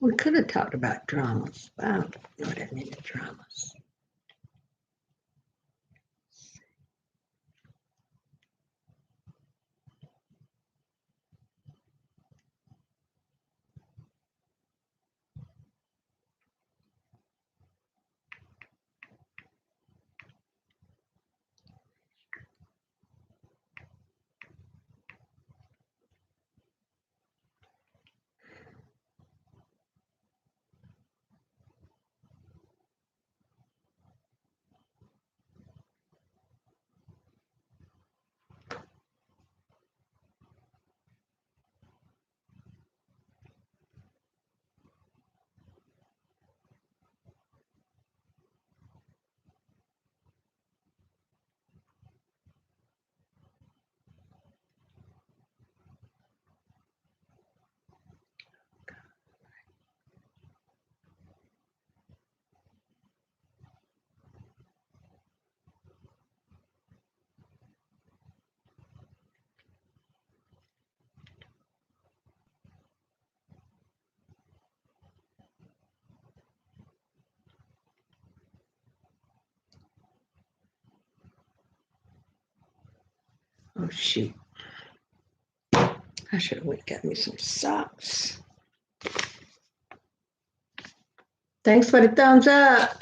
We could have talked about dramas, but I don't know that many dramas. Oh, shoot. I should have went and got me some socks. Thanks for the thumbs up.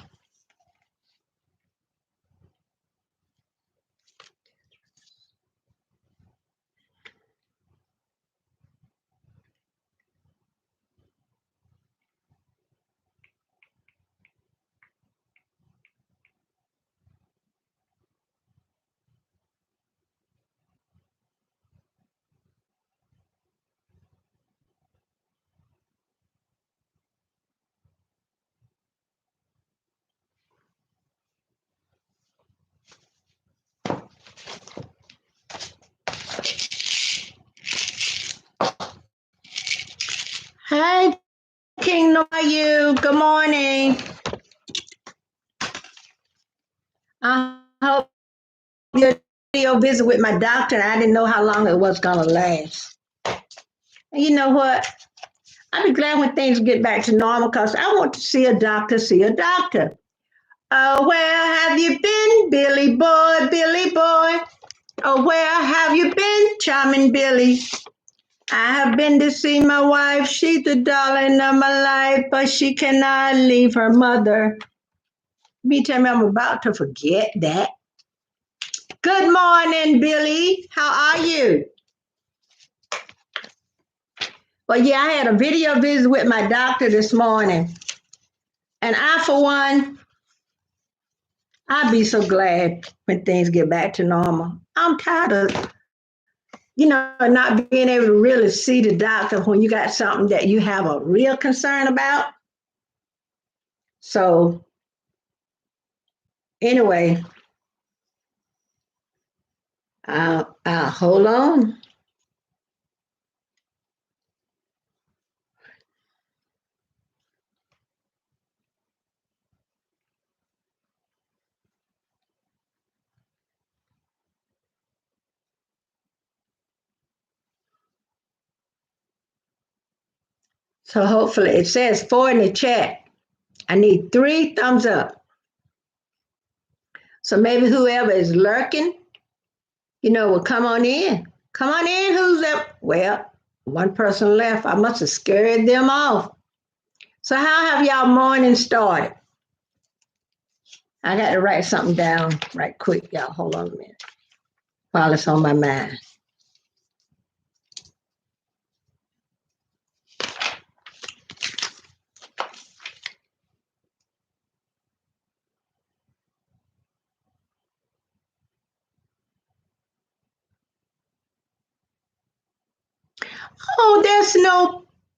Hey, Kingdom, how are you? Good morning. I hope your video visit with my doctor. I didn't know how long it was gonna last. And you know what? I'll be glad when things get back to normal because I want to see a doctor, see a doctor. Oh, where have you been, Billy boy, Billy boy? Oh, where have you been, charming Billy? I have been to see my wife. She's the darling of my life, but she cannot leave her mother. Me tell me I'm about to forget that. Good morning, Billy. How are you? Well, yeah, I had a video visit with my doctor this morning. And I, for one, I'd be so glad when things get back to normal. I'm tired of, not being able to really see the doctor when you got something that you have a real concern about. So, anyway, I'll hold on. So hopefully it says 4 in the chat. I need 3 thumbs up. So maybe whoever is lurking, will come on in. Come on in, who's that? Well, one person left. I must have scared them off. So how have y'all morning started? I got to write something down right quick, y'all. Hold on a minute while it's on my mind. Oh,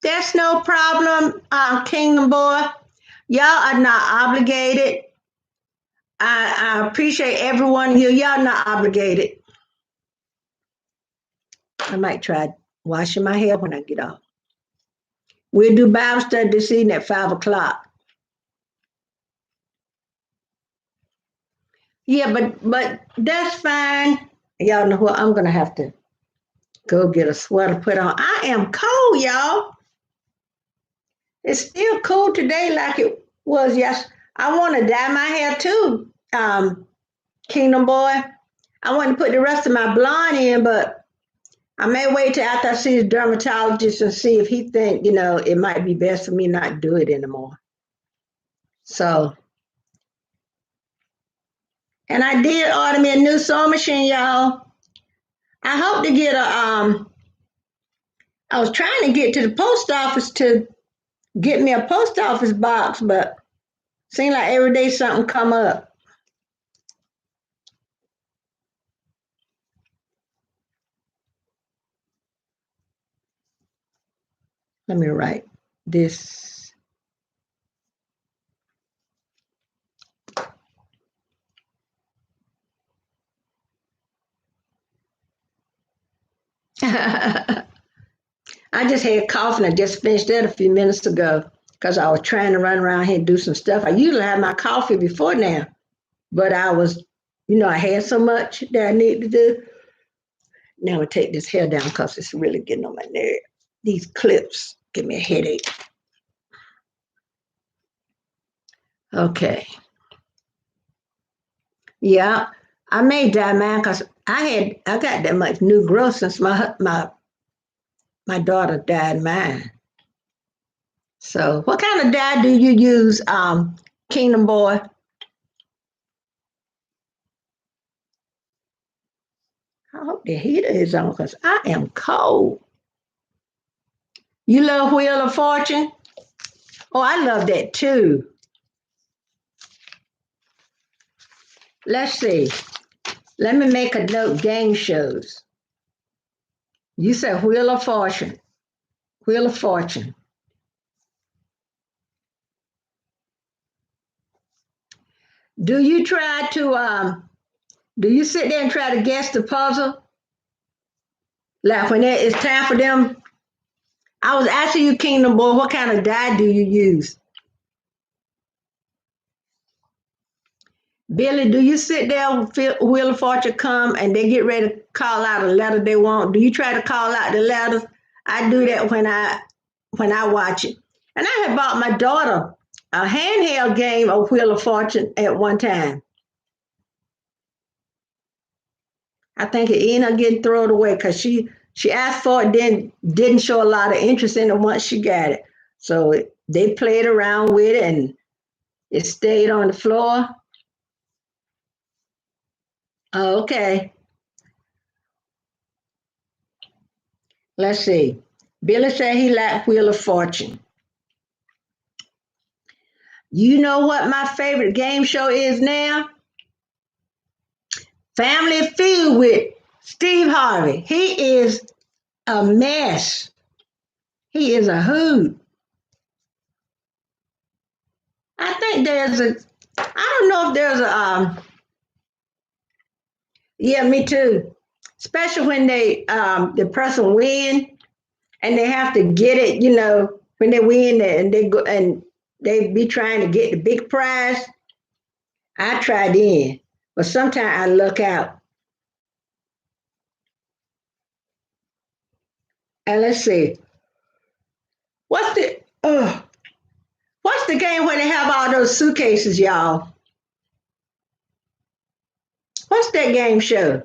there's no problem, Kingdom Boy. Y'all are not obligated. I appreciate everyone here. Y'all not obligated. I might try washing my hair when I get off. We'll do Bible study this evening at 5 o'clock. Yeah, but that's fine. Y'all know what? I'm gonna have to go get a sweater put on. I am cold, y'all. It's still cool today like it was yes. I want to dye my hair too, Kingdom Boy. I want to put the rest of my blonde in, but I may wait till after I see the dermatologist and see if he think, it might be best for me not to do it anymore. So, and I did order me a new sewing machine, y'all. I hope to get I was trying to get to the post office to get me a post office box, but seems like every day something come up. Let me write this. I just had coffee and I just finished that a few minutes ago because I was trying to run around here and do some stuff. I usually have my coffee before now, but I had so much that I need to do. Now I take this hair down because it's really getting on my nerve. These clips give me a headache. Okay. Yeah, I may dye mine because I got that much new growth since my daughter dyed mine. So, what kind of dye do you use, Kingdom Boy? I hope the heater is on because I am cold. You love Wheel of Fortune? Oh, I love that too. Let's see. Let me make a note. Game shows. You said Wheel of Fortune. Wheel of Fortune. Do you try to do you sit there and try to guess the puzzle? Like when it's time for them. I was asking you, Kingdom Boy, what kind of die do you use? Billy, do you sit there when Wheel of Fortune come and they get ready to call out a letter they want? Do you try to call out the letters? I do that when I watch it. And I had bought my daughter a handheld game of Wheel of Fortune at one time. I think it ended up getting thrown away because she asked for it, then didn't show a lot of interest in it once she got it. So they played around with it and it stayed on the floor. Oh, okay, let's see. Billy said he liked Wheel of Fortune. You know what my favorite game show is now? Family Feud with Steve Harvey. He is a mess. He is a hoot. I think I don't know if there's yeah, me too. Especially when the person win and they have to get it, when they win and they go and they be trying to get the big prize. I tried in, but sometimes I look out. And let's see, what's the what's the game where they have all those suitcases, y'all? What's that game show?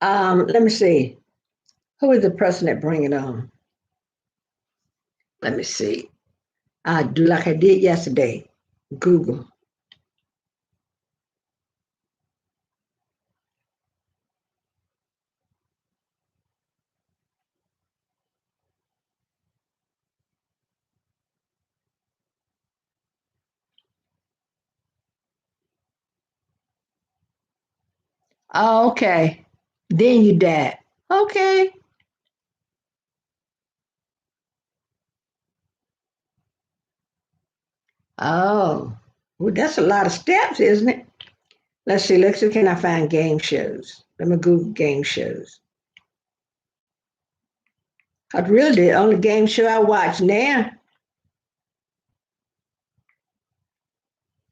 Let me see. Who is the person that bring it on? Let me see. I do like I did yesterday. Google. Oh, okay. Then you dad. Okay. Oh, well, that's a lot of steps, isn't it? Let's see. Let's see. Can I find game shows? Let me Google game shows. I really the only game show I watch now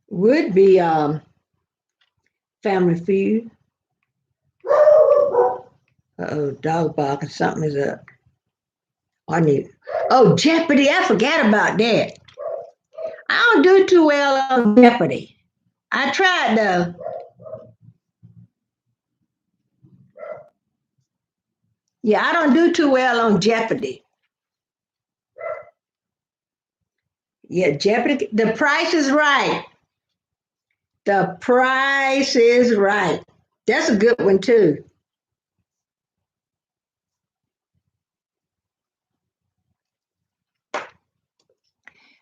would be Family Feud. Uh-oh, dog barking. Something is up. I need. Oh, Jeopardy. I forgot about that. I don't do too well on Jeopardy. I tried though. Yeah, I don't do too well on Jeopardy. Yeah, Jeopardy. The price is right. The price is right. That's a good one too.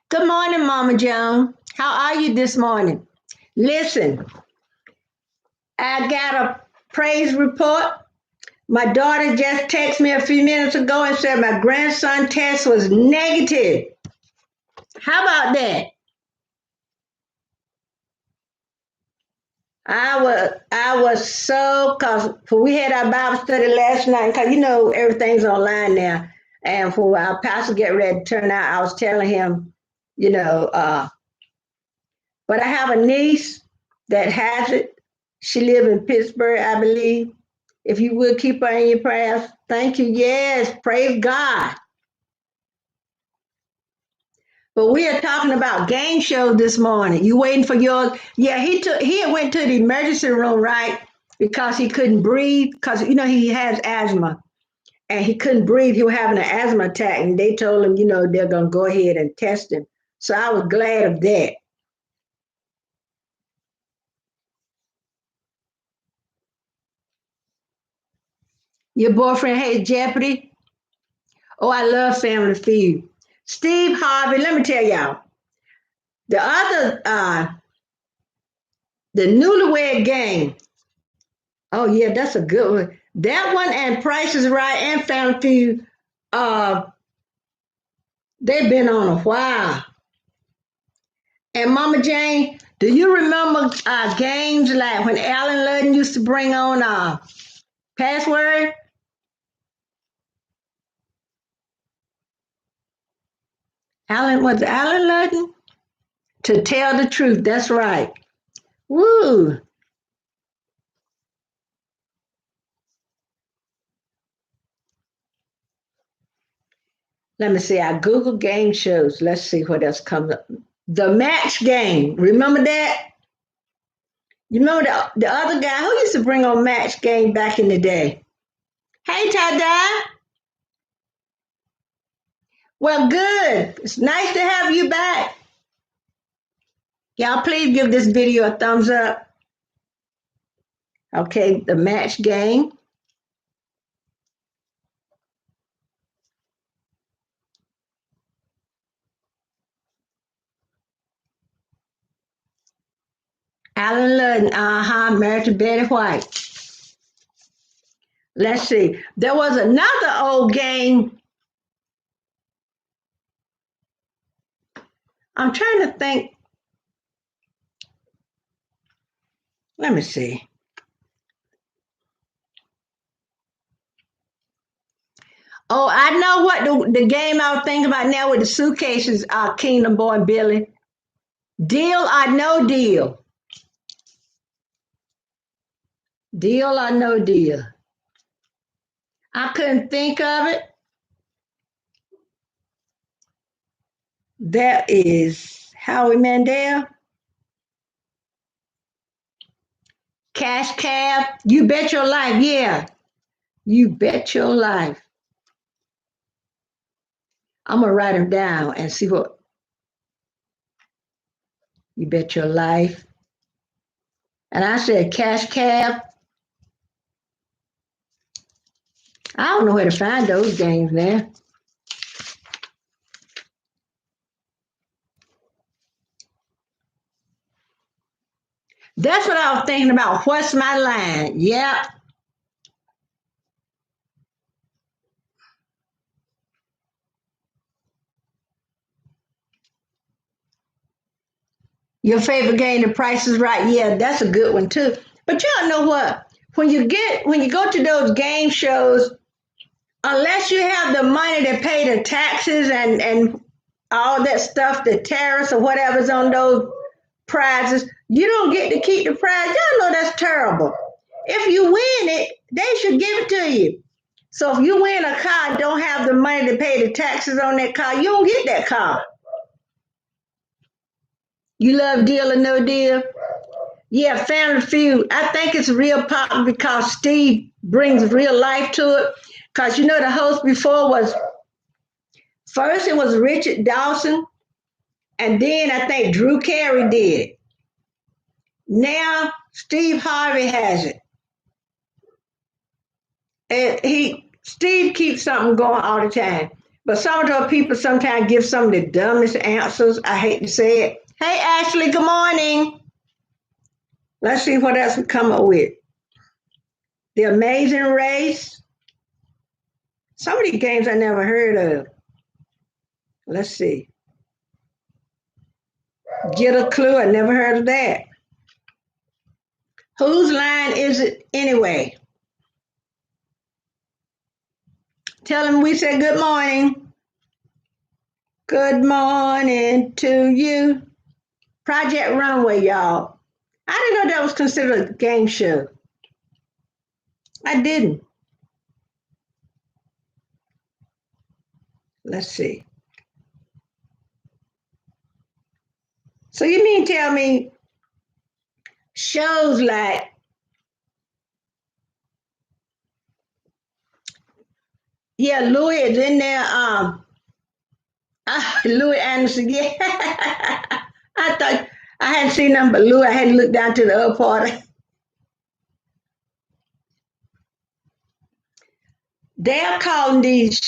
Good morning, Mama Joan. How are you this morning? Listen, I got a praise report. My daughter just texted me a few minutes ago and said my grandson test was negative. How about that? I was so cause we had our Bible study last night because everything's online now. And for our pastor get ready to turn out, I was telling him, you know, but I have a niece that has it. She lives in Pittsburgh, I believe. If you would keep her in your prayers, thank you. Yes, praise God. But we are talking about game shows this morning. You waiting for yours? Yeah, he went to the emergency room, right? Because he couldn't breathe. Because he has asthma and he couldn't breathe. He was having an asthma attack, and they told him, they're gonna go ahead and test him. So I was glad of that. Your boyfriend hates Jeopardy. Oh, I love Family Feud. Steve Harvey. Let me tell y'all. The other, the Newlywed Game. Oh yeah, that's a good one. That one and Price is Right and Family Feud, uh, they've been on a while. And Mama Jane, do you remember games like when Alan Ludden used to bring on Password? Alan was it Alan Ludden? To tell the truth, that's right. Woo! Let me see. I Google game shows. Let's see what else comes up. The Match Game. Remember that? You remember the other guy who used to bring on Match Game back in the day? Hey, Tada. Well, good. It's nice to have you back. Y'all, please give this video a thumbs up. Okay, the Match Game. Alan Ludden, married to Betty White. Let's see. There was another old game. I'm trying to think. Let me see. Oh, I know what the game I was thinking about now with the suitcases, Kingdom Boy and Billy. Deal or no deal? Deal or no deal? I couldn't think of it. That is Howie Mandel. Cash Cab. You bet your life. Yeah. You bet your life. I'm going to write them down and see what you bet your life. And I said Cash Cab. I don't know where to find those games now. That's what I was thinking about. What's my line? Yep. Your favorite game, The Price is Right. Yeah, that's a good one too. But y'all know what? When you go to those game shows, unless you have the money to pay the taxes and all that stuff, the tariffs or whatever's on those prizes, you don't get to keep the prize. Y'all know that's terrible. If you win it, they should give it to you. So if you win a car and don't have the money to pay the taxes on that car, you don't get that car. You love Deal or No Deal? Yeah, Family Feud. I think it's real popular because Steve brings real life to it. Because you know the host before was first it was Richard Dawson, and then I think Drew Carey did it. Now Steve Harvey has it. And he Steve keeps something going all the time. But some of those people sometimes give some of the dumbest answers. I hate to say it. Hey Ashley, good morning. Let's see what else we come up with. The Amazing Race. Some of these games I never heard of. Let's see. Get a Clue. I never heard of that. Whose line is it anyway? Tell them we said good morning. Good morning to you. Project Runway, y'all. I didn't know that was considered a game show. I didn't. Let's see. So you mean tell me shows like, yeah, Louis is in there. Louis Anderson. Yeah, I thought I hadn't seen them, but Louis. I had to look down to the other part. They're calling these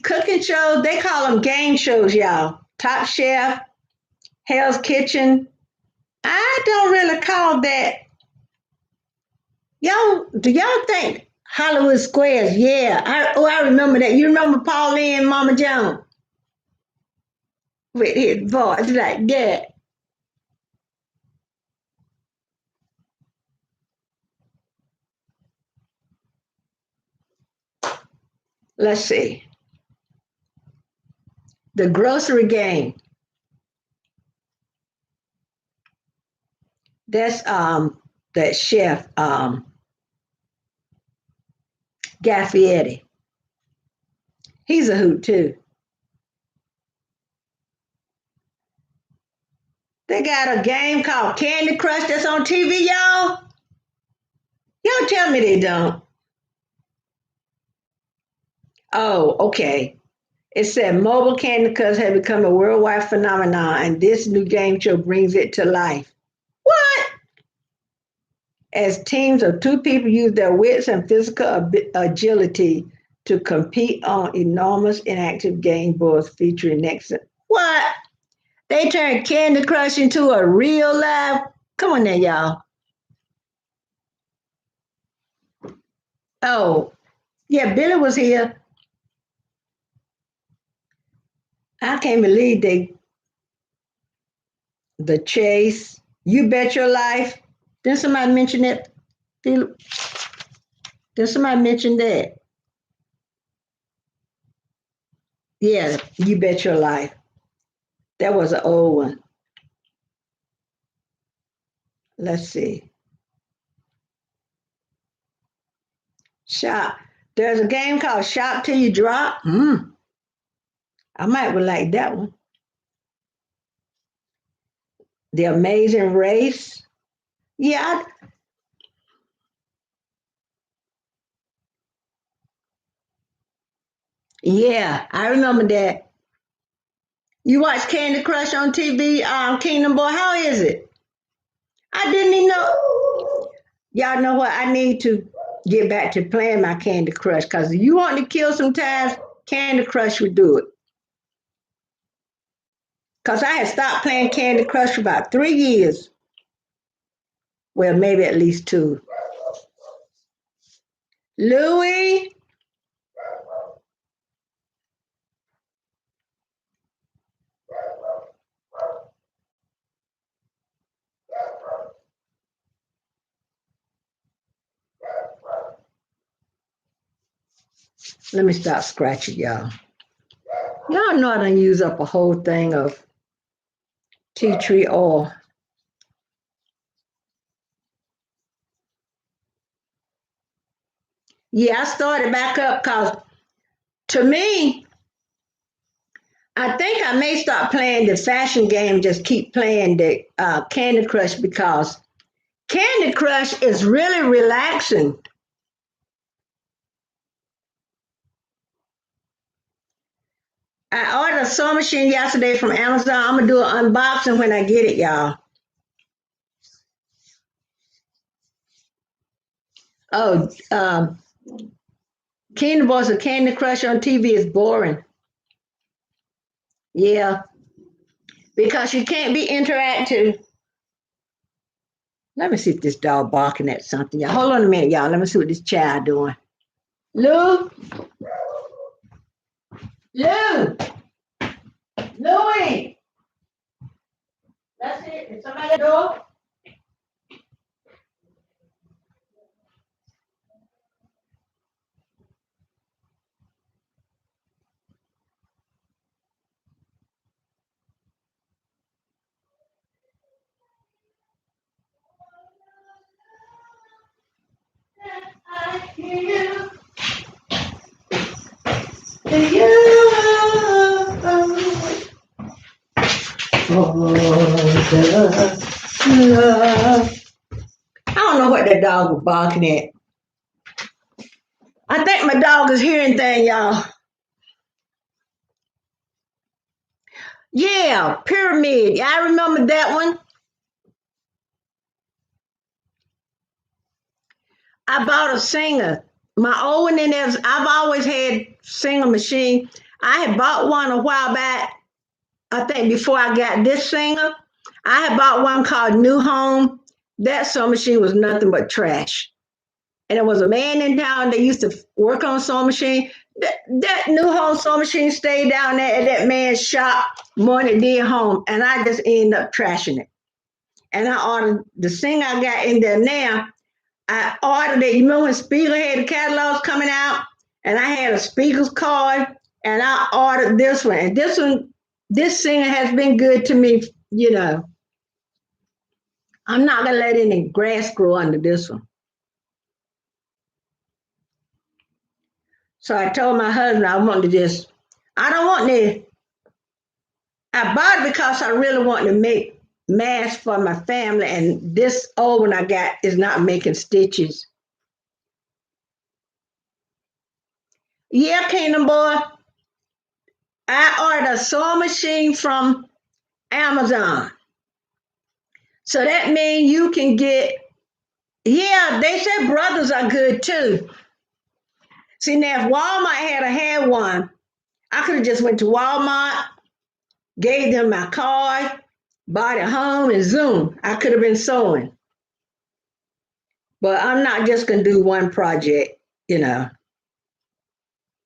cooking shows. They call them game shows, y'all. Top Chef, Hell's Kitchen. I don't really call that. Y'all, do y'all think Hollywood Squares? Yeah. I remember that. You remember Pauline and Mama Jones with his voice like that. Let's see. The Grocery Game. That's that chef Gaffietti. He's a hoot too. They got a game called Candy Crush that's on TV, y'all. Y'all tell me they don't. Oh, okay. It said mobile Candy Crush has become a worldwide phenomenon, and this new game show brings it to life. What? As teams of two people use their wits and physical agility to compete on enormous interactive game boards featuring next. What? They turned Candy Crush into a real life. Come on there, y'all. Oh, yeah, Billy was here. I can't believe the chase. You bet your life. Did somebody mention that? Did somebody mention that? Yeah, you bet your life. That was an old one. Let's see. Shop. There's a game called Shop Till You Drop. I might would like that one. The Amazing Race. Yeah, yeah, I remember that. You watch Candy Crush on TV, Kingdom Boy. How is it? I didn't even know. Y'all know what? I need to get back to playing my Candy Crush because you want to kill some time, Candy Crush would do it. Because I had stopped playing Candy Crush for about 3 years. Well, maybe at least two. Louis, let me stop scratching, y'all. Y'all know I done use up a whole thing of tea tree oil. Yeah, I started back up because to me, I think I may start playing the fashion game, just keep playing the Candy Crush because Candy Crush is really relaxing. I ordered a sewing machine yesterday from Amazon. I'm gonna do an unboxing when I get it, y'all. Oh, Kingdom Boys of Candy Crush on TV is boring. Yeah, because you can't be interactive. Let me see if this dog barking at something. Y'all, hold on a minute, y'all. Let me see what this child doing. Lou, Lou, Louie. That's it. Is somebody at the door? I hear you. Do you for the love? I don't know what that dog was barking at. I think my dog is hearing things, y'all. Yeah, Pyramid. Yeah, I remember that one. I bought a singer. My old one in there, I've always had singer machine. I had bought one a while back, I think before I got this singer. I had bought one called New Home. That sewing machine was nothing but trash. And there was a man in town that used to work on sewing machine. That New Home sewing machine stayed down there at that man's shop more than it did home. And I just ended up trashing it. And I ordered the thing I got in there now. I ordered it. You remember when Spiegel had the catalogs coming out? And I had a Spiegel's card and I ordered this one. And this singer has been good to me, you know. I'm not gonna let any grass grow under this one. So I told my husband I want to just I don't want to I bought it because I really want to make masks for my family and this old one I got is not making stitches. Yeah, Kingdom Boy. I ordered a sewing machine from Amazon. So that means you can get, yeah, they say brothers are good too. See, now if Walmart had one, I could have just went to Walmart, gave them my card, bought it home, and zoom, I could have been sewing. But I'm not just going to do one project, you know,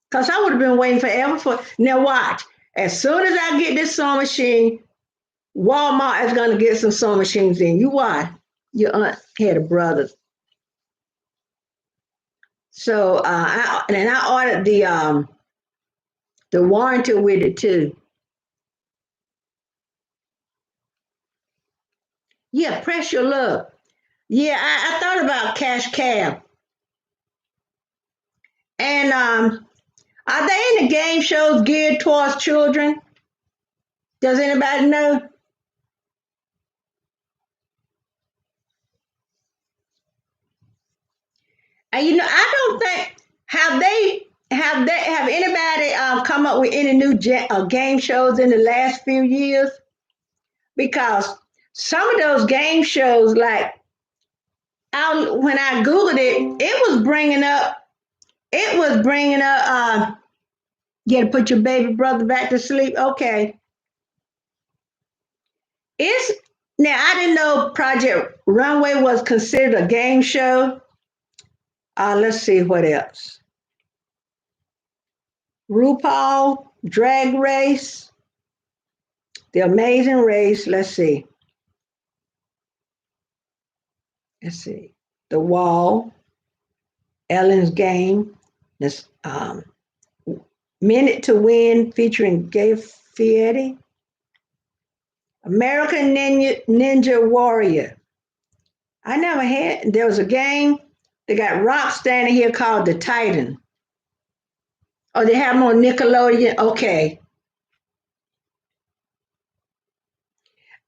because I would have been waiting forever for. Now, watch. As soon as I get this sewing machine, Walmart is going to get some sewing machines in. You watch. Your aunt had a brother. So, I ordered the warranty with it too. Yeah, press your luck. Yeah, I thought about Cash Cab. And are they any game shows geared towards children? Does anybody know? And you know, I don't think have anybody come up with any new game shows in the last few years? Because some of those game shows, like when I googled it, it was bringing up. You got to put your baby brother back to sleep. Okay, it's now I didn't know Project Runway was considered a game show. Let's see what else. RuPaul, Drag Race, The Amazing Race. Let's see. Let's see. The Wall, Ellen's Game. This Minute to Win featuring Gay Fieri. American Ninja Warrior. I never had. There was a game They got Rock standing here called the Titan. Oh, they have them on Nickelodeon. Okay,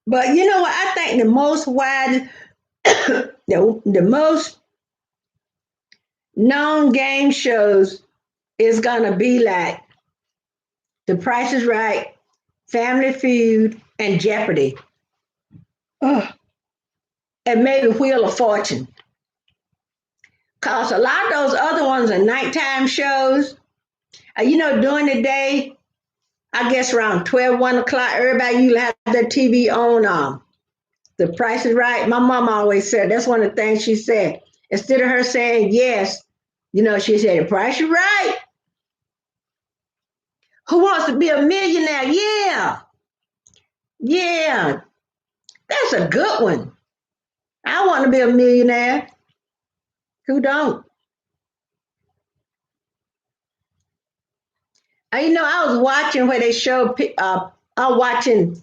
but you know what? I think the most wide, the most known game shows is gonna be like The Price is Right, Family Feud, and Jeopardy. Ugh. And maybe Wheel of Fortune. Cause a lot of those other ones are nighttime shows. During the day, I guess around 12, 1 o'clock, everybody usually have their TV on. The Price is Right. My mom always said that's one of the things she said. Instead of her saying yes, she said, The Price is Right. Who wants to be a millionaire? Yeah. Yeah. That's a good one. I want to be a millionaire. Who don't? I was watching where they showed, I'm watching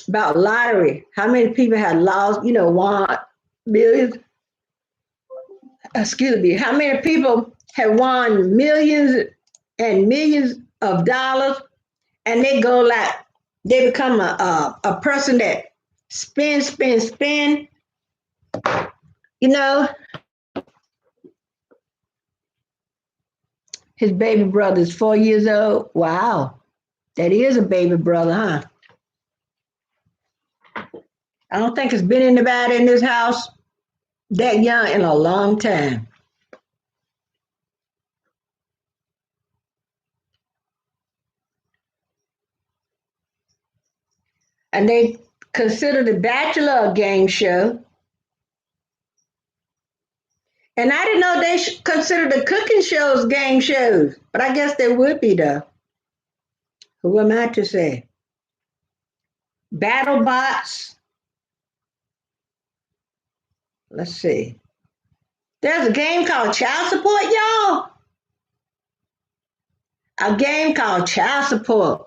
about lottery. How many people had lost, won millions? Excuse me. How many people had won millions and millions of dollars, and they go like they become a person that spin. You know, his baby brother is 4 years old. Wow, that is a baby brother, huh? I don't think it's been anybody in this house that young in a long time. And they consider The Bachelor a game show. And I didn't know they consider the cooking shows game shows, but I guess they would be though. Who am I to say? Battle bots. Let's see. There's a game called Child Support, y'all. A game called Child Support.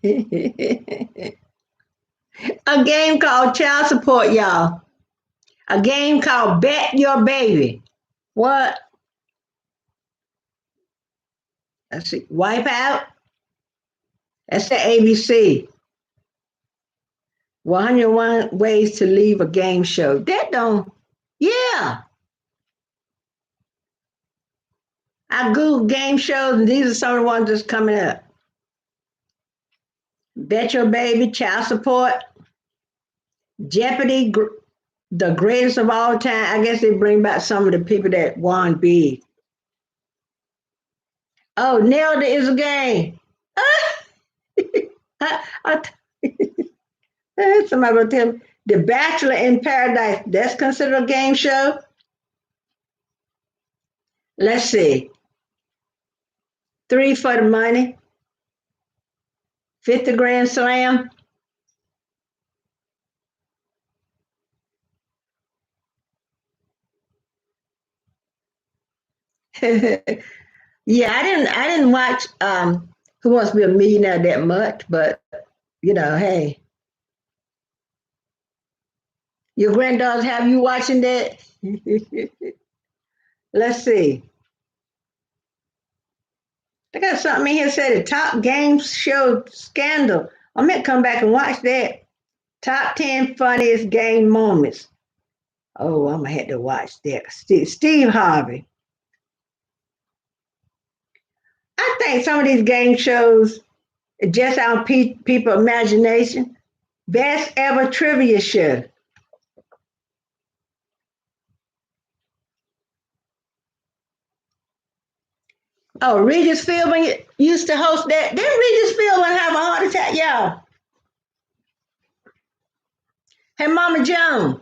A game called Child Support, y'all. A game called Bet Your Baby. What? Let's see. Wipe Out. That's the ABC. 101 Ways to Leave a Game Show. That don't. Yeah. I Google game shows, and these are some of the ones that's coming up. Bet Your Baby, Child Support, Jeopardy, the greatest of all time. I guess they bring back some of the people that won big. Oh, Nailed It is a game. I, somebody will tell me. The Bachelor in Paradise, that's considered a game show. Let's see. Three for the Money, 50 Grand Slam. Yeah, I didn't watch Who Wants to Be a Millionaire that much, but hey, your granddaughters have you watching that? Let's see. I got something in here said the top game show scandal. I might come back and watch that. Top 10 funniest game moments. Oh, I'm gonna have to watch that. Steve Harvey. I think some of these game shows are just on people imagination. Best ever trivia show. Oh, Regis Philbin used to host that. Didn't Regis Philbin have a heart attack, y'all? Hey, Mama Joan.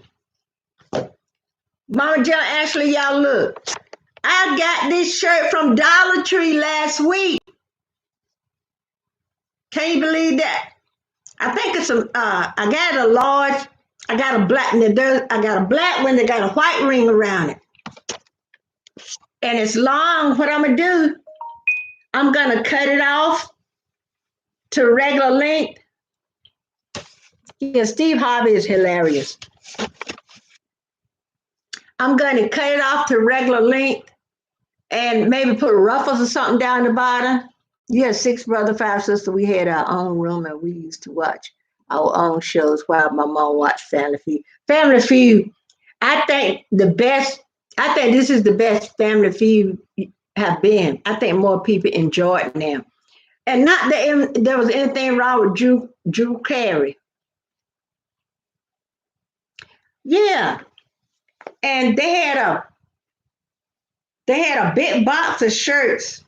Mama Joan, actually, y'all look. I got this shirt from Dollar Tree last week. Can you believe that? I think it's a. I got a large. I got a black. I got a black one that got a white ring around it, and it's long. What I'm gonna do? I'm gonna cut it off to regular length. Yeah, Steve Harvey is hilarious. I'm gonna cut it off to regular length and maybe put ruffles or something down the bottom. You had six brother, five sister. We had our own room and we used to watch our own shows while my mom watched Family Feud. Family Feud, I think the best, I think this is the best Family Feud have been. I think more people enjoy it now. And not that there was anything wrong with Drew Carey. Yeah. And they had a big box of shirts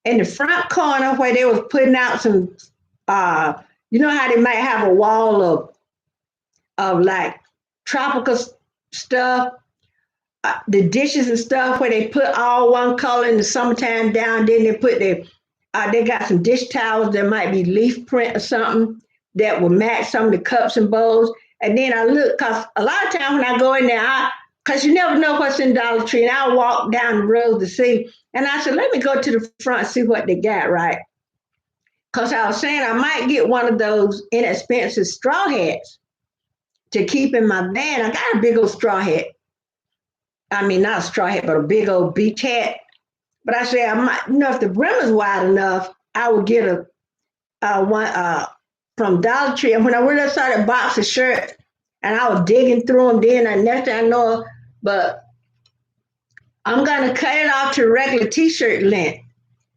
in the front corner where they was putting out some uh you know how they might have a wall of like tropical stuff, the dishes and stuff where they put all one color in the summertime down, then they got some dish towels that might be leaf print or something that will match some of the cups and bowls. And then I look, cause a lot of times when I go in there, cause you never know what's in Dollar Tree, and I walk down the road to see. And I said, let me go to the front and see what they got, right? Cause I was saying I might get one of those inexpensive straw hats to keep in my van. I got a big old straw hat. I mean, not a straw hat, but a big old beach hat. But I said I might, if the brim is wide enough, I would get a one from Dollar Tree. And when I went inside a box of shirts, and I was digging through them, then and next thing I know, but I'm gonna cut it off to regular T-shirt length.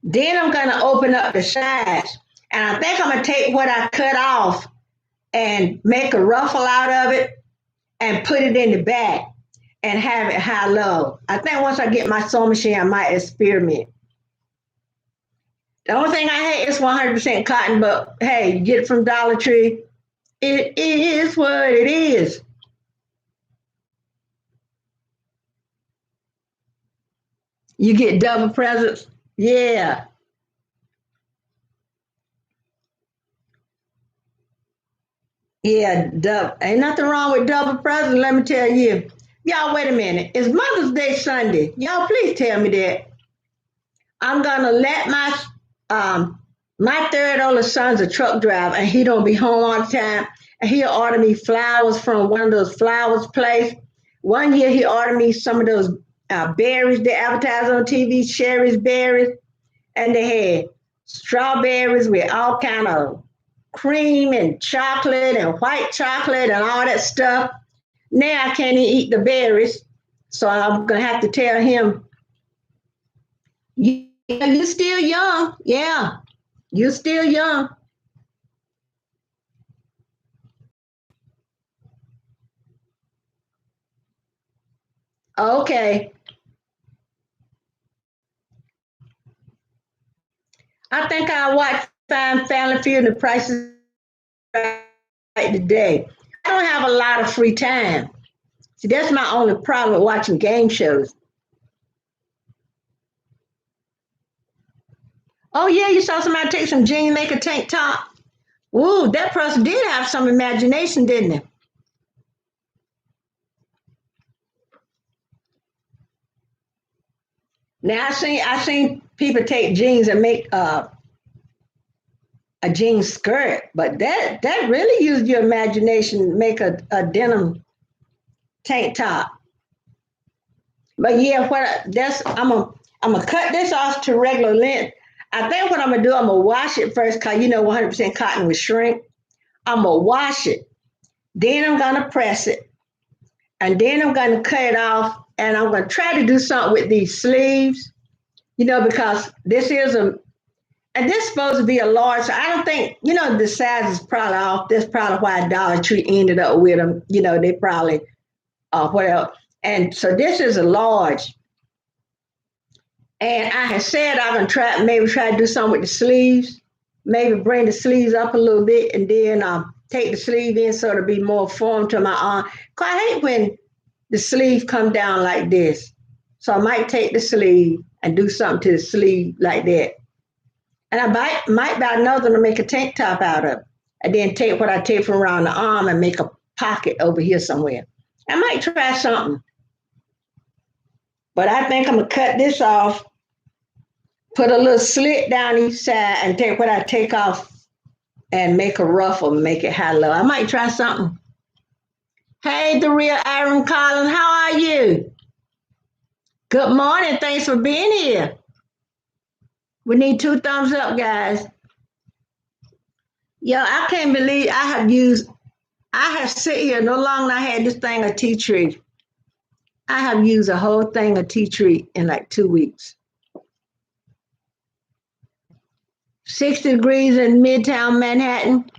Then I'm gonna open up the sides, and I think I'm gonna take what I cut off and make a ruffle out of it and put it in the back and have it high low. I think once I get my sewing machine, I might experiment. The only thing I hate is 100% cotton, but hey, you get it from Dollar Tree. It is what it is. You get double presents. Yeah. Yeah, ain't nothing wrong with double presents, let me tell you. Y'all, wait a minute. It's Mother's Day Sunday. Y'all, please tell me that. I'm gonna let my third oldest son's a truck driver, and he don't be home all the time. And he'll order me flowers from one of those flowers place. One year he ordered me some of those berries they advertise on TV, Sherry's berries, and they had strawberries with all kind of cream and chocolate and white chocolate and all that stuff. Now I can't even eat the berries, so I'm gonna have to tell him, you're still young. Yeah, you're still young. Okay, I think I watched Family Feud and the prices right today. I don't have a lot of free time. See, that's my only problem with watching game shows. Oh yeah, you saw somebody take some jeans, make a tank top. Ooh, that person did have some imagination, didn't they? Now I seen people take jeans and make a jean skirt, but that really used your imagination, make a denim tank top. But yeah, I'm gonna cut this off to regular length. I think what I'm gonna do, I'm gonna wash it first, cause 100% cotton will shrink. I'm gonna wash it, then I'm gonna press it, and then I'm gonna cut it off, and I'm gonna try to do something with these sleeves, because this is a and this is supposed to be a large. So I don't think the size is probably off. That's probably why Dollar Tree ended up with them. They probably what else? And so this is a large. And I had said I'm gonna try to do something with the sleeves, maybe bring the sleeves up a little bit, and then take the sleeve in so it'll be more form to my arm. 'Cause I hate when the sleeve come down like this. So I might take the sleeve and do something to the sleeve like that. And I might buy another one to make a tank top out of. And then take what I take from around the arm and make a pocket over here somewhere. I might try something. But I think I'm gonna cut this off Put a little slit down each side and take what I take off and make a ruffle, make it high low. I might try something. Hey, the real Aaron Collins, how are you? Good morning. Thanks for being here. We need two thumbs up, guys. Yo, I can't believe I have sit here no longer I had this thing of tea tree. I have used a whole thing of tea tree in like 2 weeks. 60 degrees in Midtown Manhattan.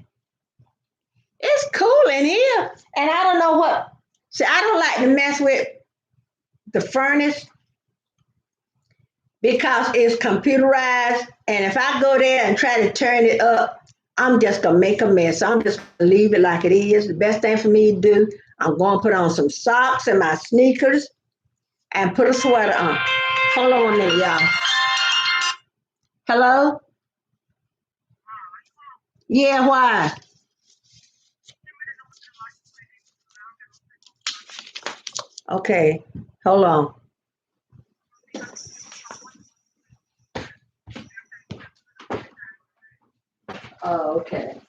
It's cool in here. And I don't know what. See, I don't like to mess with the furnace because it's computerized. And if I go there and try to turn it up, I'm just gonna make a mess. So I'm just gonna leave it like it is. The best thing for me to do, I'm gonna put on some socks and my sneakers and put a sweater on. Hold on a minute, y'all. Hello? Yeah, why? Okay, hold on. Oh, okay.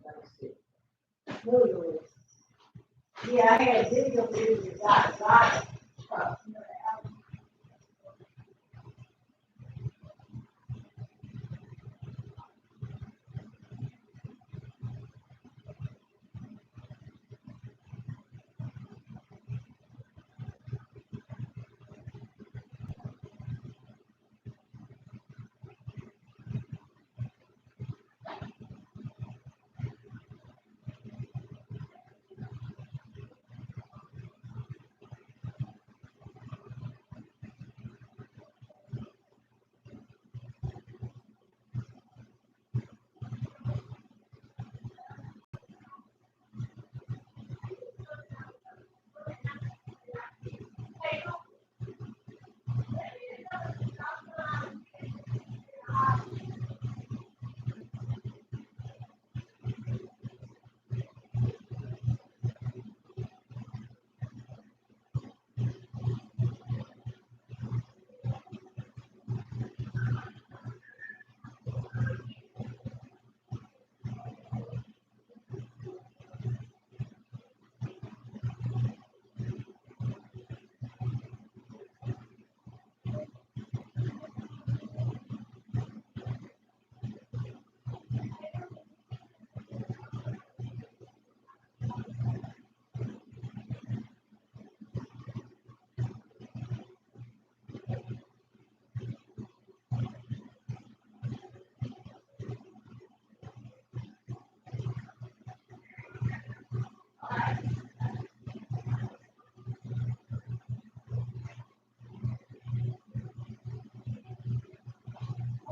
Let's see. Yeah, I had video videos. Got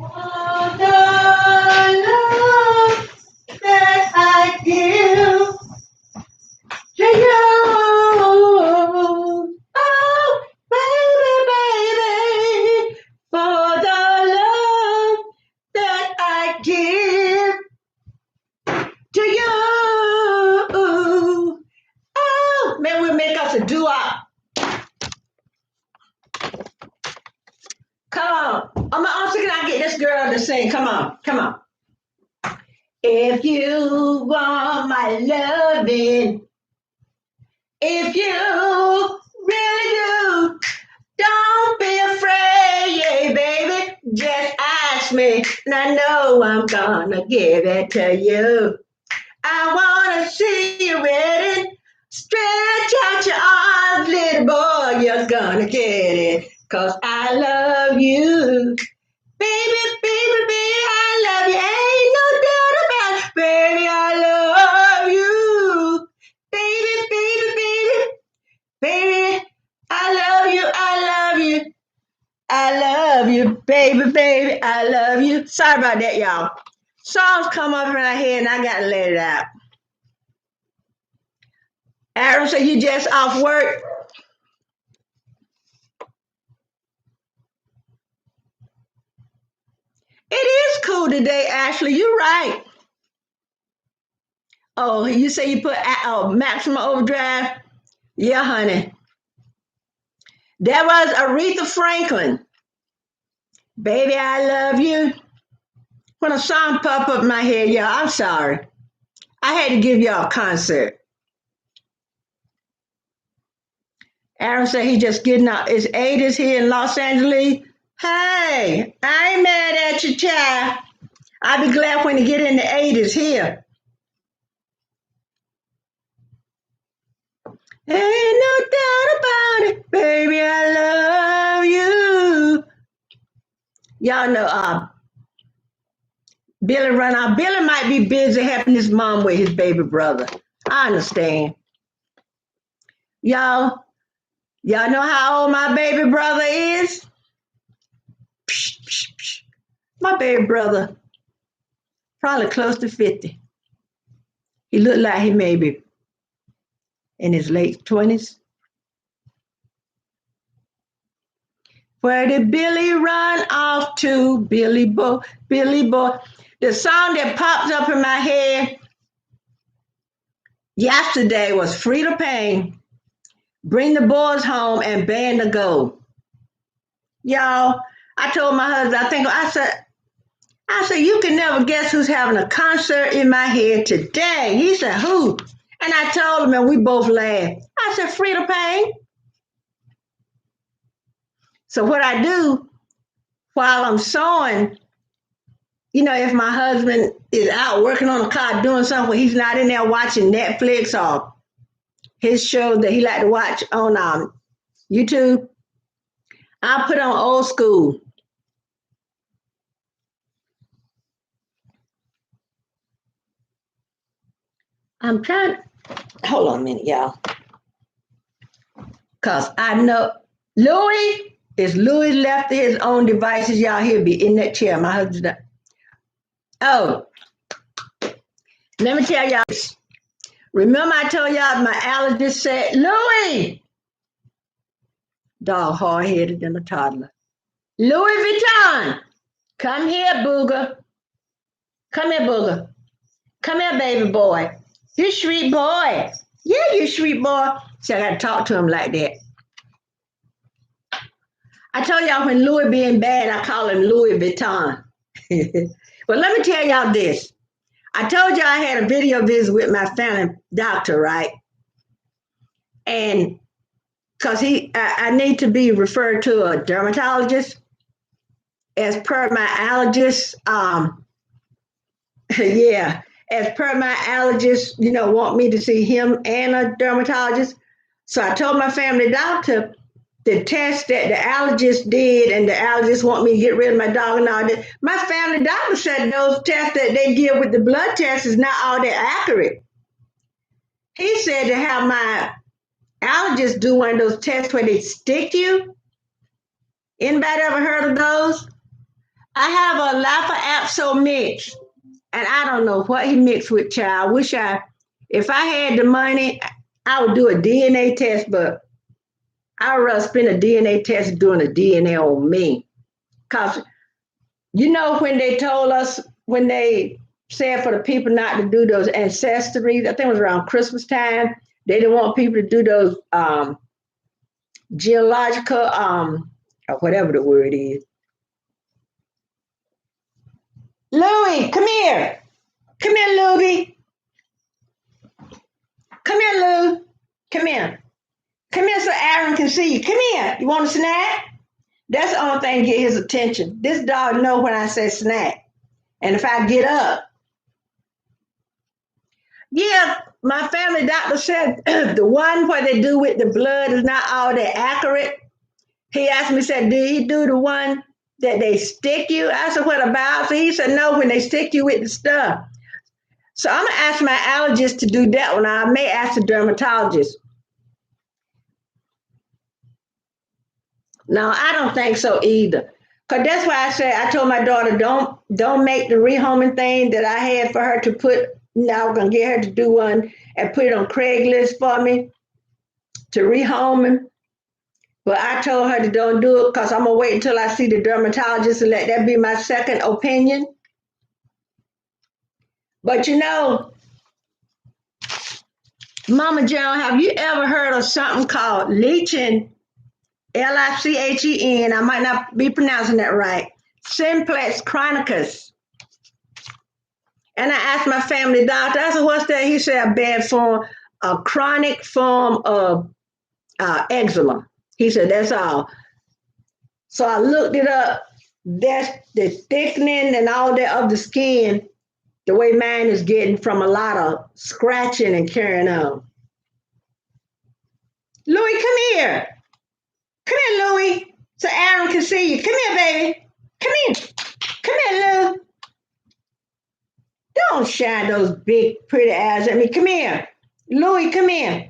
all the love that I give to you. Oh, baby, baby, for the love that I give to you. Oh, man, we'll make us a doo-wop. Come on. I'm thinking I get this girl to sing. Come on, come on. If you want my loving, if you really do, don't be afraid, yeah, baby. Just ask me, and I know I'm gonna give it to you. I wanna see you ready. Stretch out your arms, little boy, you're gonna get it. 'Cause I love you. Baby, baby, baby, I love you. Ain't no doubt about it. Baby, I love you. Baby, baby, baby, baby, I love you. I love you. I love you, baby, baby. I love you. Sorry about that, y'all. Songs come up in my head and I gotta let it out. Aaron, so you just off work? It is cool today, Ashley. You're right. Oh, you say you put maximum overdrive? Yeah, honey. That was Aretha Franklin. Baby, I love you. When a song pop up in my head, y'all, I'm sorry. I had to give y'all a concert. Aaron said he just getting out. It's 80s here in Los Angeles. Hey, I ain't mad at you, child. I'll be glad when you get in the 80s here. Ain't no doubt about it, baby, I love you. Y'all know Billy run out. Billy might be busy helping his mom with his baby brother. I understand. Y'all, y'all know how old my baby brother is? Psh, psh, psh. My baby brother, probably close to 50. He looked like he may be in his late 20s. Where did Billy run off to? Billy Boy, Billy Boy. The song that pops up in my head yesterday was Frida Payne, Bring the Boys Home and Band to Go. Y'all, I told my husband, I said, you can never guess who's having a concert in my head today. He said, who? And I told him, and we both laughed. I said, Frida Payne. So what I do while I'm sewing, if my husband is out working on a car doing something, he's not in there watching Netflix or his show that he like to watch on YouTube, I'll put on old school. I'm trying. Hold on a minute, y'all, cause I know Louis left to his own devices. Y'all, he'll be in that chair. My husband. Oh, let me tell y'all this. Remember I told y'all my allergist said, Louis, dog hard-headed than a toddler. Louis Vuitton, come here, Booger. Come here, Booger. Come here, baby boy. You sweet boy. Yeah, you sweet boy. See, I got to talk to him like that. I told y'all when Louis being bad, I call him Louis Vuitton. Well, let me tell y'all this. I told you I had a video visit with my family doctor, right? And because I need to be referred to a dermatologist as per my allergist. Yeah, as per my allergist, want me to see him and a dermatologist. So I told my family doctor the test that the allergist did, and the allergist want me to get rid of my dog and all that. My family doctor said those tests that they give with the blood test is not all that accurate. He said to have my allergist do one of those tests where they stick you. Anybody ever heard of those? I have a Lafayette mix, and I don't know what he mixed with, child. If I had the money, I would do a DNA test, but I'd rather spend a DNA test doing a DNA on me. Because, when they told us, when they said for the people not to do those ancestries, I think it was around Christmas time, they didn't want people to do those geological, or whatever the word is. Louie, come here. Come here, Louie. Come here, Lou. Come here. Come here so Aaron can see you. Come here. You want a snack? That's the only thing to get his attention. This dog know when I say snack. And if I get up, yeah, my family doctor said the one where they do with the blood is not all that accurate. He asked me, said, did he do the one that they stick you? I said, what about? So he said, no, when they stick you with the stuff. So I'm going to ask my allergist to do that one. I may ask the dermatologist. No, I don't think so either. Because that's why I told my daughter, don't make the rehoming thing that I had for her to put. Now I'm going to get her to do one and put it on Craigslist for me to rehome him. But I told her to don't do it because I'm going to wait until I see the dermatologist and let that be my second opinion. But Mama Joan, have you ever heard of something called lichen? Lichen. I might not be pronouncing that right. simplex chronicus. And I asked my family doctor, I said, what's that? He said, a bad form, a chronic form of eczema. He said, that's all. So I looked it up. That's the thickening and all that of the skin, the way mine is getting from a lot of scratching and carrying on. Louis, come here. Come here, Louis, so Aaron can see you. Come here, baby. Come here. Come here, Lou. Don't shine those big, pretty eyes at me. Come here. Louis, come here.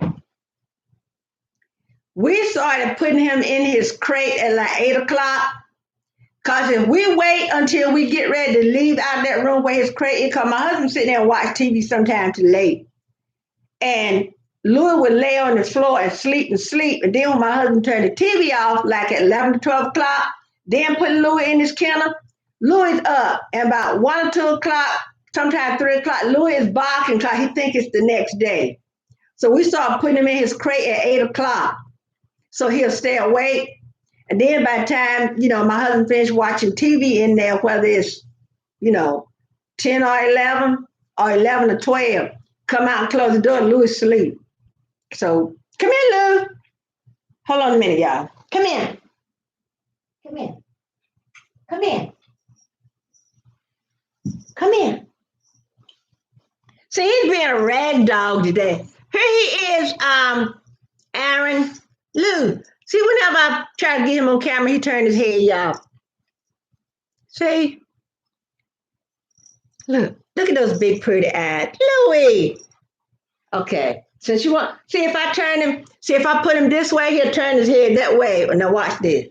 We started putting him in his crate at like 8 o'clock. Because if we wait until we get ready to leave out that room where his crate is, because my husband sitting there and watch TV sometimes too late. And Louis would lay on the floor and sleep and sleep. And then when my husband turned the TV off, like at 11 to 12 o'clock, then put Louis in his kennel, Louis up. And about 1 or 2 o'clock, sometimes 3 o'clock, Louis is barking because he thinks it's the next day. So we started putting him in his crate at 8 o'clock. So he'll stay awake. And then by the time, my husband finished watching TV in there, whether it's, 10 or 11 or 11 or 12, come out and close the door, Louis sleep. So come here, Lou. Hold on a minute, y'all. Come in. Come in. Come in. Come in. See, he's being a rag dog today. Here he is, Aaron. Lou. See, whenever I try to get him on camera, he turned his head, y'all. See? Look at those big pretty eyes. Louis. Okay. Since you want, see if I put him this way, he'll turn his head that way. Now watch this.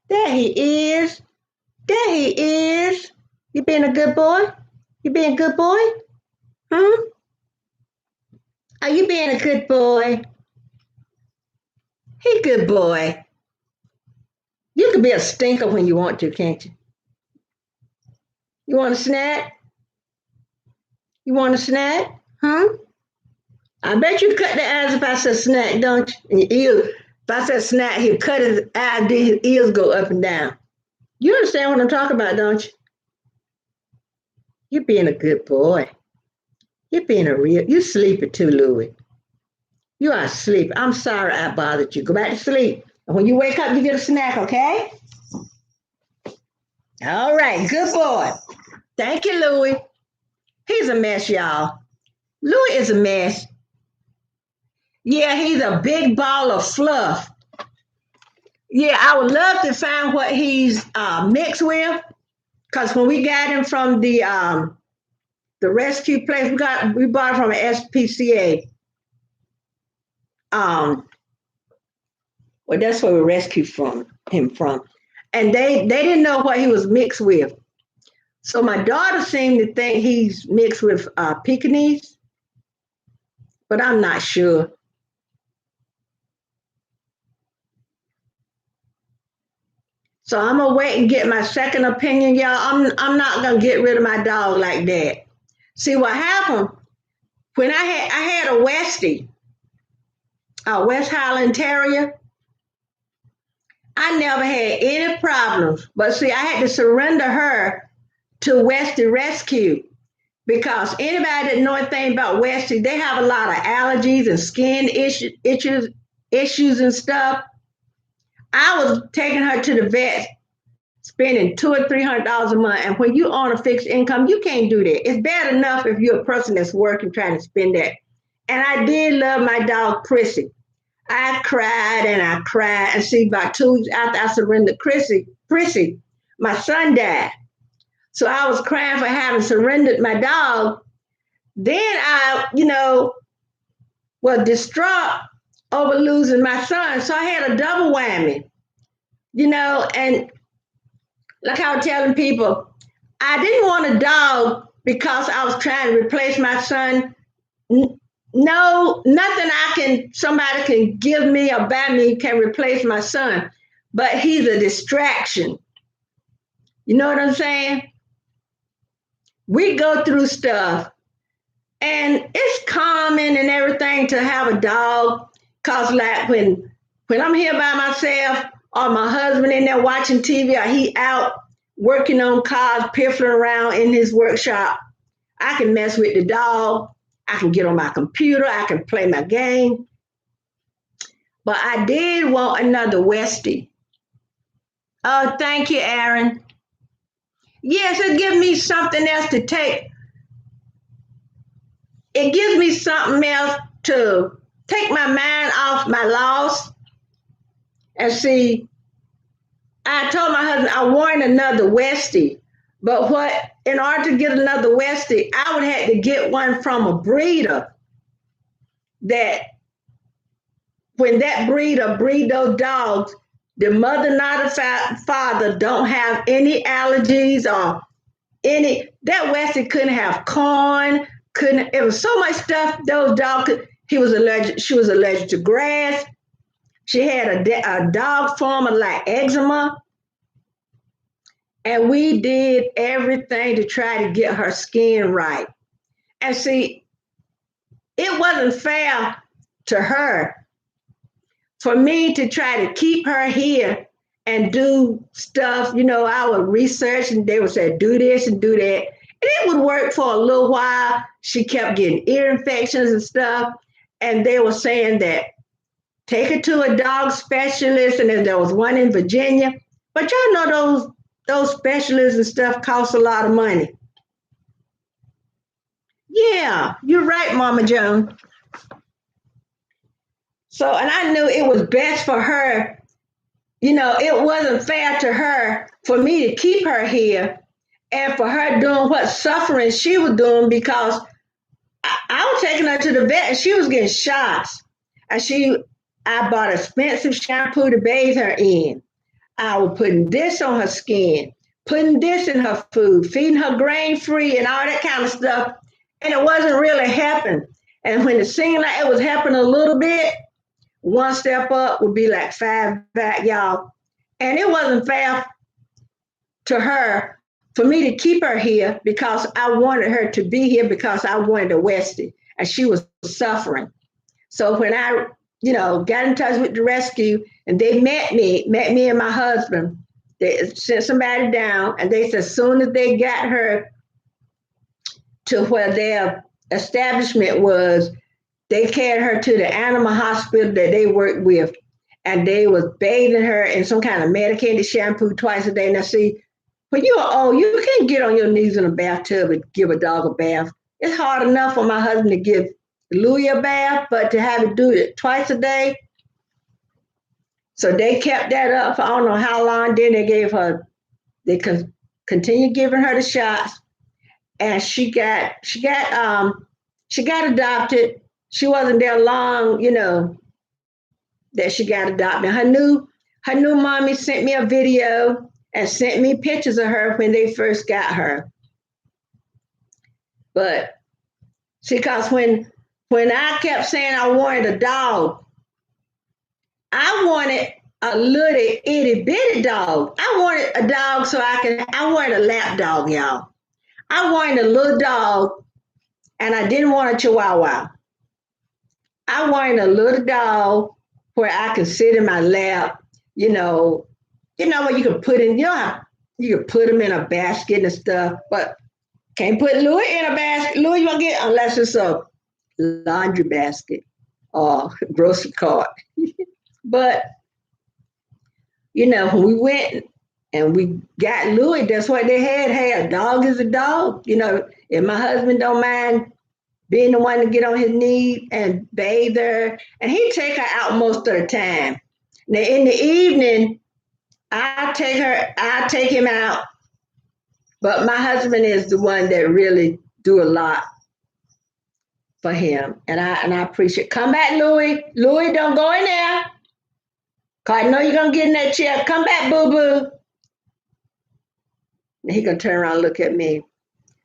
There he is. There he is. You being a good boy? You being a good boy? Hmm? Are you being a good boy? He good boy. You can be a stinker when you want to, can't you? You want a snack? You want a snack? Huh? I bet you cut the eyes if I said snack, don't you? And your ears. If I said snack, he'll cut his eyes, his ears go up and down. You understand what I'm talking about, don't you? You're being a good boy. You sleepy too, Louis. You are asleep. I'm sorry I bothered you. Go back to sleep. And when you wake up, you get a snack, okay? All right, good boy. Thank you, Louis. He's a mess, y'all. Louis is a mess. Yeah, he's a big ball of fluff. Yeah, I would love to find what he's mixed with. Because when we got him from the rescue place, we bought it from an SPCA. Well, that's where we rescued him from. And they didn't know what he was mixed with. So my daughter seemed to think he's mixed with Pekingese, but I'm not sure. So I'm gonna wait and get my second opinion, y'all. I'm not gonna get rid of my dog like that. See what happened when I had a Westie, a West Highland Terrier. I never had any problems, but see, I had to surrender her to Westie Rescue because anybody that know anything about Westie, they have a lot of allergies and skin issues and stuff. I was taking her to the vet, spending $200 or $300 a month, and when you on a fixed income, you can't do that. It's bad enough if you're a person that's working trying to spend that. And I did love my dog Prissy. I cried and see, about 2 weeks after I surrendered Prissy, my son died. So I was crying for having surrendered my dog. Then I, was distraught over losing my son. So I had a double whammy, and like I was telling people, I didn't want a dog because I was trying to replace my son. No, nothing somebody can give me or buy me can replace my son, but he's a distraction. You know what I'm saying? We go through stuff and it's common and everything to have a dog. Cause like when When I'm here by myself, or my husband in there watching TV, or he out working on cars, piffling around in his workshop, I can mess with the dog. I can get on my computer. I can play my game. But I did want another Westie. Oh, thank you, Aaron. Yes, it gives me something else to take. It gives me something else to take my mind off my loss and see. I told my husband I wanted another Westie, but what in order to get another Westie, I would have to get one from a breeder that when that breeder breed those dogs, the mother not the father don't have any allergies or any. That Westie couldn't have corn, couldn't. It was so much stuff those dogs could. He was allergic. She was allergic to grass. She had a dog form of like eczema. And we did everything to try to get her skin right. And see, it wasn't fair to her for me to try to keep her here and do stuff. I would research and they would say, do this and do that. And it would work for a little while. She kept getting ear infections and stuff. And they were saying that take her to a dog specialist. And then there was one in Virginia. But y'all know those specialists and stuff cost a lot of money. Yeah, you're right, Mama Joan. So, and I knew it was best for her. It wasn't fair to her for me to keep her here and for her doing what suffering she was doing because I was taking her to the vet and she was getting shots. And I bought expensive shampoo to bathe her in. I was putting this on her skin, putting this in her food, feeding her grain free and all that kind of stuff. And it wasn't really helping. And when it seemed like it was helping a little bit, one step up would be like five back, y'all. And it wasn't fair to her for me to keep her here because I wanted her to be here because I wanted a Westie and she was suffering. So when I, got in touch with the rescue and they met me and my husband, they sent somebody down and they said as soon as they got her to where their establishment was, they carried her to the animal hospital that they worked with, and they was bathing her in some kind of medicated shampoo twice a day. Now, see, when you're old, you can't get on your knees in a bathtub and give a dog a bath. It's hard enough for my husband to give Louis a bath, but to have it do it twice a day. So they kept that up for I don't know how long. Then they continued giving her the shots, and she got adopted. She wasn't there long, that she got adopted. Her new mommy sent me a video and sent me pictures of her when they first got her. But see, because when I kept saying I wanted a dog, I wanted a little itty bitty dog. I wanted a dog I wanted a lap dog, y'all. I wanted a little dog and I didn't want a chihuahua. I wanted a little dog where I could sit in my lap, where you could put in, you could put them in a basket and stuff, but can't put Louis in a basket. Louis you gonna get unless it's a laundry basket or grocery cart. But when we went and we got Louis, that's what they had. Hey, a dog is a dog. If my husband don't mind being the one to get on his knee and bathe her, and he'd take her out most of the time. Now in the evening, I take him out, but my husband is the one that really do a lot for him, and I appreciate. Come back, Louis. Louis, don't go in there. Cause I know you're gonna get in that chair. Come back, boo boo. And he gonna turn around and look at me.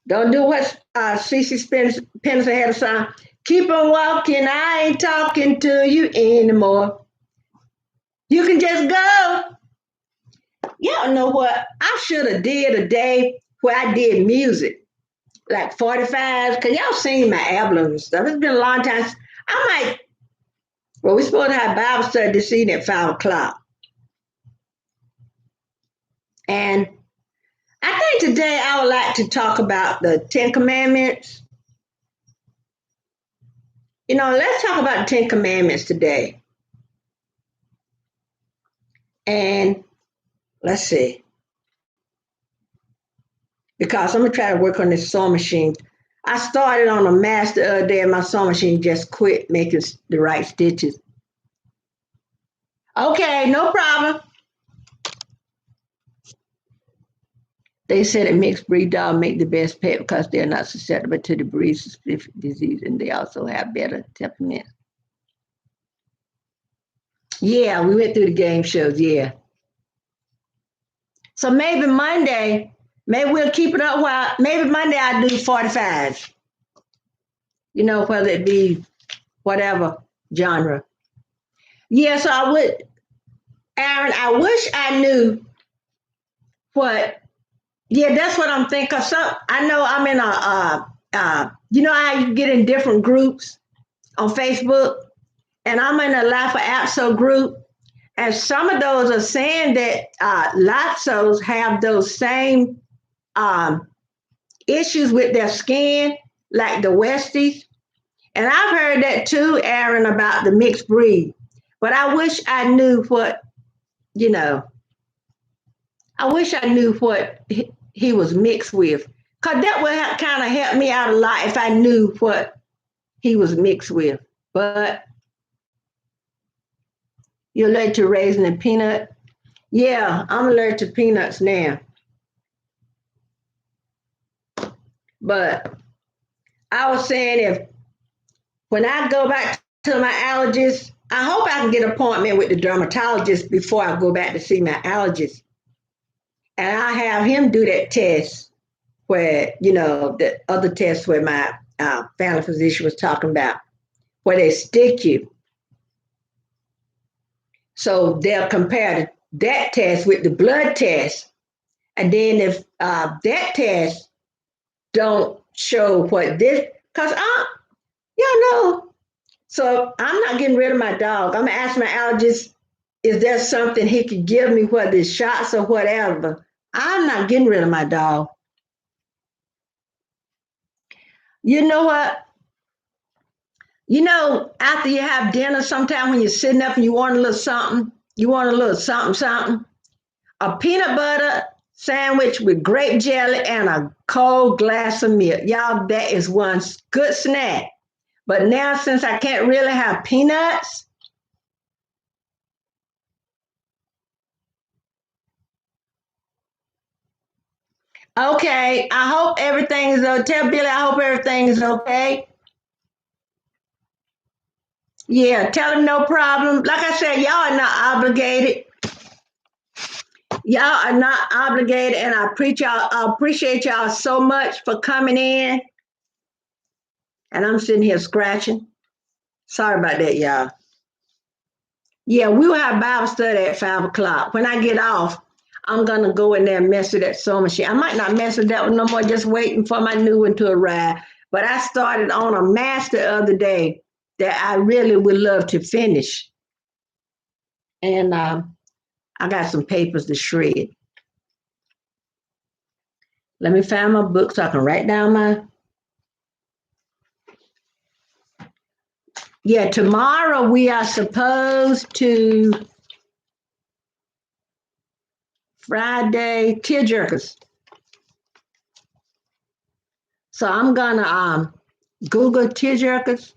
Don't do what CC Peniston had a song. Keep on walking. I ain't talking to you anymore. You can just go. Y'all know what? I should have did a day where I did music, like 45s, because y'all seen my albums and stuff. It's been a long time. I Well, we're supposed to have Bible study this evening at 5 o'clock. And I think today I would like to talk about the Ten Commandments. Let's talk about the Ten Commandments today. And let's see. Because I'm going to try to work on this sewing machine. I started on a master the other day and my sewing machine just quit making the right stitches. Okay, no problem. They said that mixed breed dogs make the best pet because they're not susceptible to the breed's specific disease and they also have better temperament. Yeah, we went through the game shows, yeah. So maybe Monday, maybe we'll keep it up while, maybe Monday I'll do 45. Whether it be whatever genre. Yeah, so I would, Aaron, I wish I knew what, yeah, that's what I'm thinking. I know I'm in how you get in different groups on Facebook, and I'm in a Life of Apso group, and some of those are saying that Lotsos have those same issues with their skin, like the Westies. And I've heard that too, Aaron, about the mixed breed. But I wish I knew what, I wish I knew what he was mixed with. Because that would kind of help me out a lot if I knew what he was mixed with. But you're allergic to raisin and peanut? Yeah, I'm allergic to peanuts now. But I was saying when I go back to my allergist, I hope I can get an appointment with the dermatologist before I go back to see my allergist. And I have him do that test where, the other test where my family physician was talking about, where they stick you. So they'll compare that test with the blood test. And then if that test don't show what this, because so I'm not getting rid of my dog. I'm going to ask my allergist, is there something he could give me, whether it's shots or whatever? I'm not getting rid of my dog. You know what? After you have dinner, sometime when you're sitting up and you want a little something, something, a peanut butter sandwich with grape jelly and a cold glass of milk. Y'all, that is one good snack. But now, since I can't really have peanuts, okay, I hope everything is okay. Tell Billy I hope everything is okay. Yeah, tell him no problem. Like I said, y'all are not obligated. Y'all are not obligated, and I appreciate y'all so much for coming in. And I'm sitting here scratching. Sorry about that, y'all. Yeah, we will have Bible study at 5 o'clock. When I get off, I'm gonna go in there and mess with that sewing machine. I might not mess with that one no more, just waiting for my new one to arrive. But I started on a master the other day that I really would love to finish. And I got some papers to shred. Let me find my book so I can write down my. Yeah, tomorrow we are supposed to Friday tearjerkers. So I'm gonna Google tearjerkers.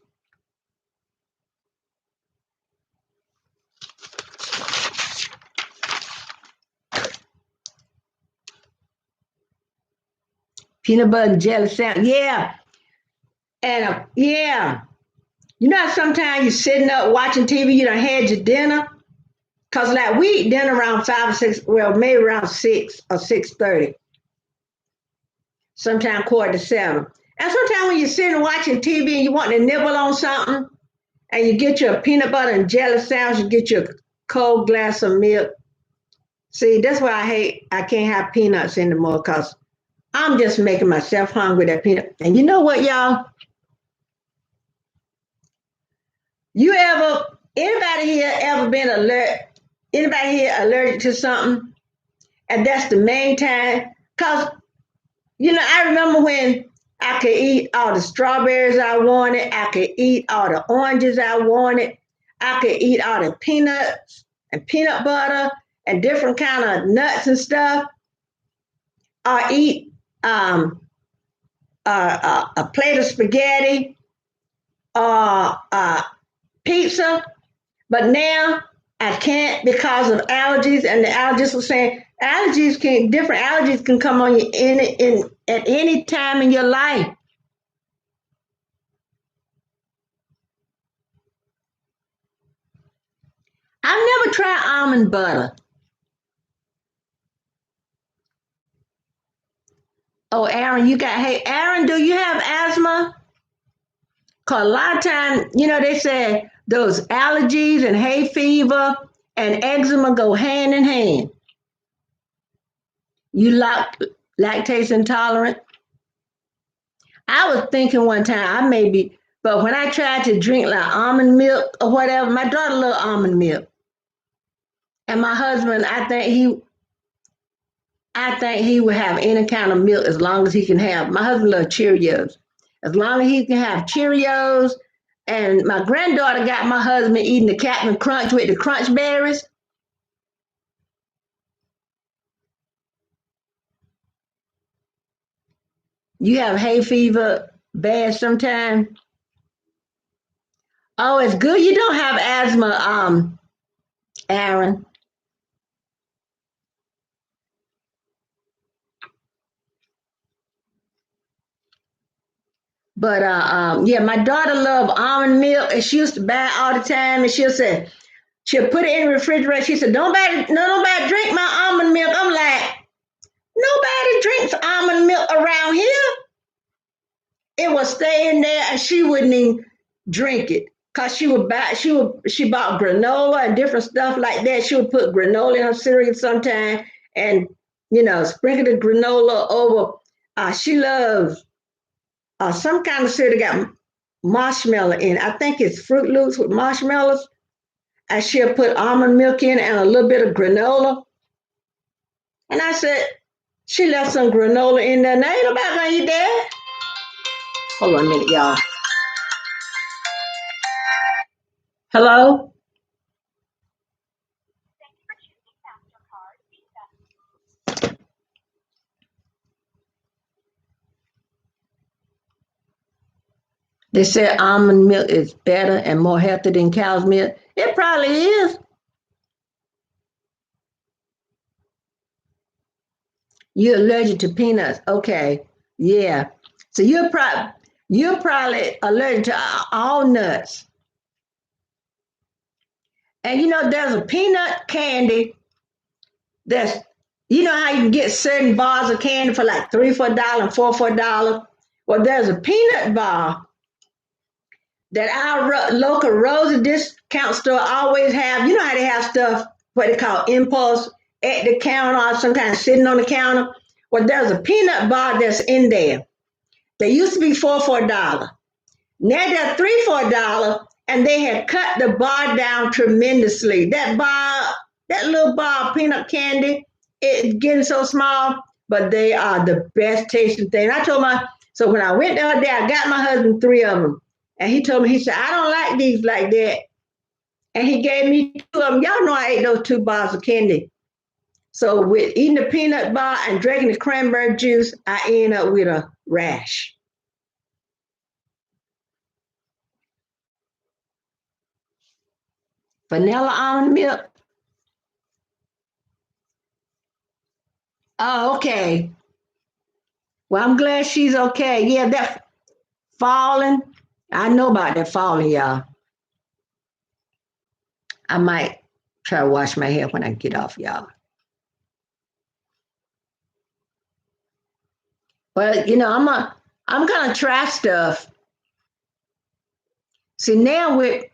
Peanut butter and jelly sandwich. Yeah. And yeah. How sometimes you're sitting up watching TV, you done had your dinner. Cause like we eat dinner around 5 or 6, well, maybe around 6 or 6:30. Sometimes 6:45. And sometimes when you're sitting watching TV and you want to nibble on something, and you get your peanut butter and jelly sandwich, you get your cold glass of milk. See, that's why I can't have peanuts anymore, because I'm just making myself hungry with that peanut. And you know what, y'all? You ever Anybody here ever been alert? Anybody here allergic to something? And that's the main time. Cause I remember when I could eat all the strawberries I wanted. I could eat all the oranges I wanted. I could eat all the peanuts and peanut butter and different kind of nuts and stuff. Or eat um, a plate of spaghetti or pizza. But now I can't because of allergies, and the allergists were saying different allergies can come on you in at any time in your life. I've never tried almond butter. Oh, Aaron, hey, Aaron, do you have asthma? Cause a lot of time, they say those allergies and hay fever and eczema go hand in hand. You lactase intolerant? I was thinking one time I may be, but when I tried to drink like almond milk or whatever, my daughter loved almond milk, and my husband, I think he would have any kind of milk as long as he can have. My husband loves Cheerios, as long as he can have Cheerios. And my granddaughter got my husband eating the Captain Crunch with the crunch berries. You have hay fever bad sometimes. Oh, it's good you don't have asthma, Aaron. But yeah, my daughter loved almond milk, and she used to buy it all the time. And she'll put it in the refrigerator. She said, nobody drink my almond milk." I'm like, "Nobody drinks almond milk around here." It was staying there, and she wouldn't even drink it because she bought granola and different stuff like that. She would put granola in her cereal sometime, and sprinkle the granola over. She loves some kind of cereal that got marshmallow in it. I think it's Fruit Loops with marshmallows. And she'll put almond milk in and a little bit of granola. And I said, she left some granola in there. Now ain't nobody gonna eat that. Hold on a minute, y'all. Hello? They said almond milk is better and more healthy than cow's milk. It probably is. You're allergic to peanuts. Okay. Yeah. So you're probably allergic to all nuts. And there's a peanut candy that's how you can get certain bars of candy for like $3 $4 and $4 $4. Well, there's a peanut bar that our local Rosa discount store always have. You know how they have stuff what they call impulse at the counter or sometimes sitting on the counter. Well, there's a peanut bar that's in there. They used to be $4 $4. Now they're $3 $4, and they had cut the bar down tremendously. That little bar of peanut candy, it's getting so small, but they are the best tasting thing. So when I went the other day, I got my husband three of them. And he told me, he said, "I don't like these like that." And he gave me two of them. Y'all know I ate those two bars of candy. So with eating the peanut bar and drinking the cranberry juice, I end up with a rash. Vanilla almond milk. Oh, okay. Well, I'm glad she's okay. Yeah, that falling. I know about that falling, y'all. I might try to wash my hair when I get off, y'all. Well, I'm gonna try stuff. See now with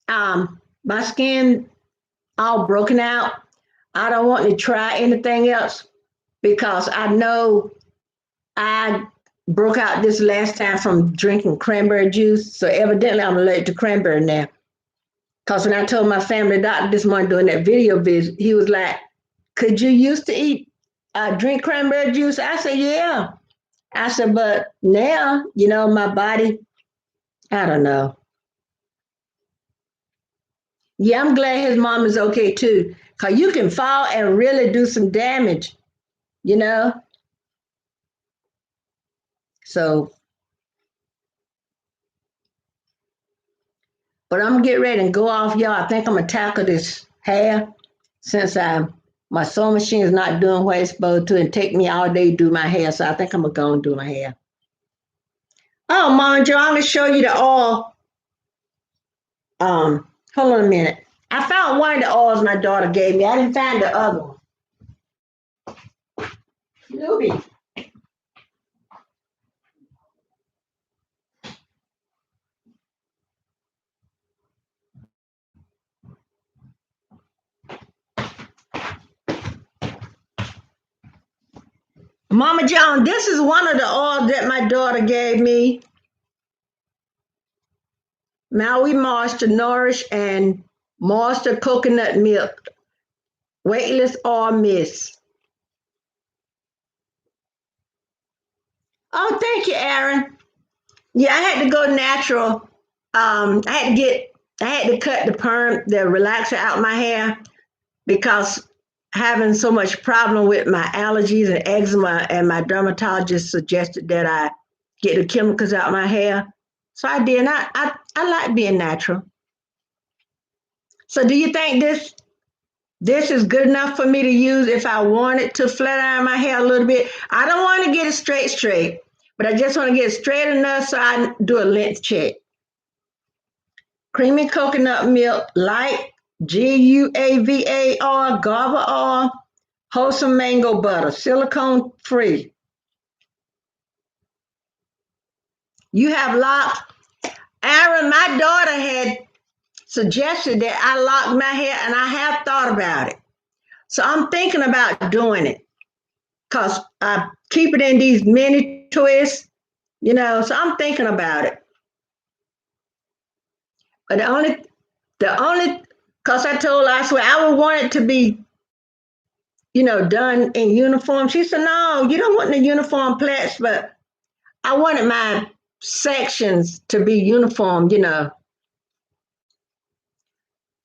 my skin all broken out, I don't want to try anything else because I know I broke out this last time from drinking cranberry juice. So evidently I'm allergic to cranberry now. Because when I told my family doctor this morning during that video visit, he was like, could you used to eat, drink cranberry juice? I said, yeah. I said, but now, my body, I don't know. Yeah, I'm glad his mom is okay too. Because you can fall and really do some damage, you know? So, but I'm gonna get ready and go off, y'all. I think I'm gonna tackle this hair since my sewing machine is not doing what it's supposed to and take me all day to do my hair. So I think I'm gonna go and do my hair. Oh, Mom Joe, I'm gonna show you the oil. Hold on a minute. I found one of the oils my daughter gave me. I didn't find the other one. Ruby. Mama Joan, this is one of the oils that my daughter gave me. Maui Moisture Nourish and Moisture Coconut Milk. Weightless Oil Mist. Oh, thank you, Aaron. Yeah, I had to go natural. I had to cut the relaxer out my hair because having so much problem with my allergies and eczema, and my dermatologist suggested that I get the chemicals out my hair. So I did. And I like being natural. So do you think this is good enough for me to use if I wanted to flat iron my hair a little bit? I don't want to get it straight, but I just want to get it straight enough so I do a length check. Creamy coconut milk, light GUAVA oil, guava oil, wholesome mango butter, silicone free. You have locks. Aaron, my daughter had suggested that I lock my hair, and I have thought about it. So I'm thinking about doing it because I keep it in these mini twists, so I'm thinking about it. But because I told her, I swear, I would want it to be, done in uniform. She said, no, you don't want the uniform plaits, but I wanted my sections to be uniform.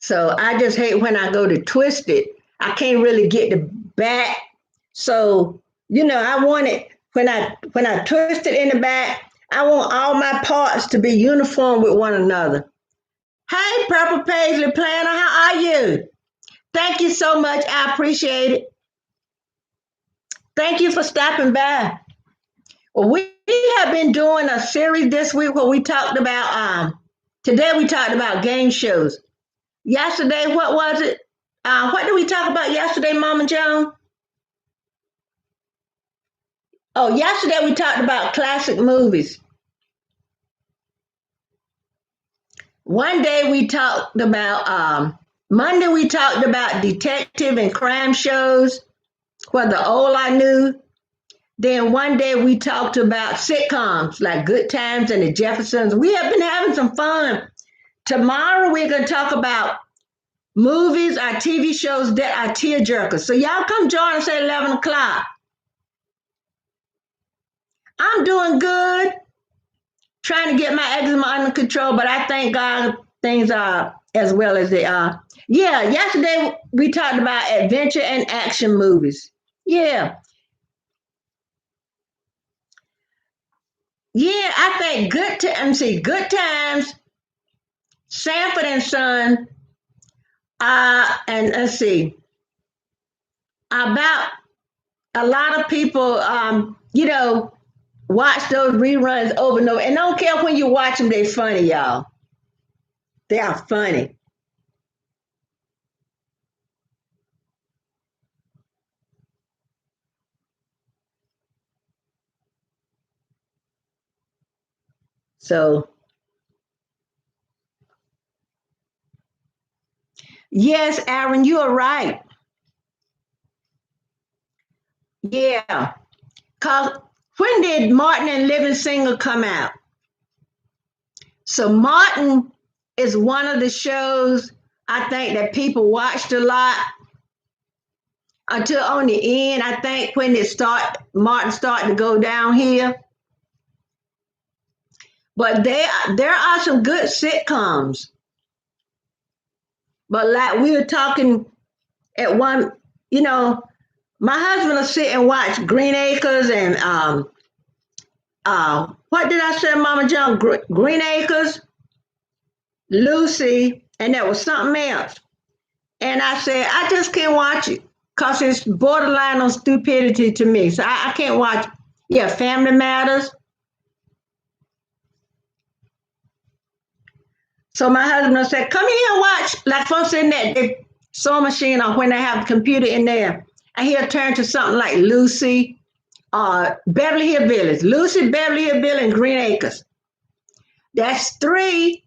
So I just hate when I go to twist it. I can't really get the back. So, I want it when I twist it in the back, I want all my parts to be uniform with one another. Hey, Purple Paisley Planner, how are you? Thank you so much. I appreciate it. Thank you for stopping by. Well, we have been doing a series this week where we talked about today we talked about game shows. Yesterday, what was it? What did we talk about yesterday, Mama Joan? Oh, yesterday we talked about classic movies. One day we talked about Monday we talked about detective and crime shows, whether old I knew. Then one day we talked about sitcoms like Good Times and the Jeffersons. We have been having some fun. Tomorrow we're going to talk about movies or TV shows that are tearjerkers. So y'all come join us at 11 o'clock. I'm doing good, trying to get my eczema under control, but I thank God things are as well as they are. Yeah, yesterday we talked about adventure and action movies. Yeah, yeah, I think Good Times, Sanford and Son, and let's see, about a lot of people, watch those reruns over and over, and don't care when you watch them, they're funny, y'all. They are funny. So yes, Aaron, you are right. Yeah, cause when did Martin and Living Single come out? So Martin is one of the shows I think that people watched a lot until on the end. I think when Martin started to go downhill. But there are some good sitcoms. But like we were talking at one, you know, my husband will sit and watch Green Acres and what did I say, Mama John? Green Acres, Lucy, and there was something else. And I said, I just can't watch it because it's borderline on stupidity to me. So I can't watch. Yeah, Family Matters. So my husband said, come here and watch. Like folks in that the sewing machine or when they have the computer in there. And he'll turn to something like Lucy, Beverly Hillbillies. Lucy, Beverly Hillbillies, and Green Acres. That's three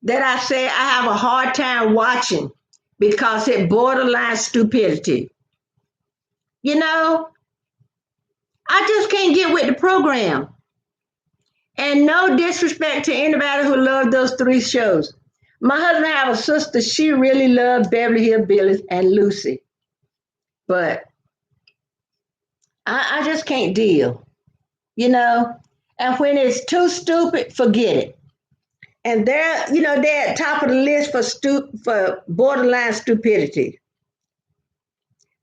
that I say I have a hard time watching because it borderline stupidity. You know, I just can't get with the program. And no disrespect to anybody who loved those three shows. My husband have a sister, she really loved Beverly Hillbillies and Lucy. But I just can't deal, you know? And when it's too stupid, forget it. And they're at top of the list for borderline stupidity.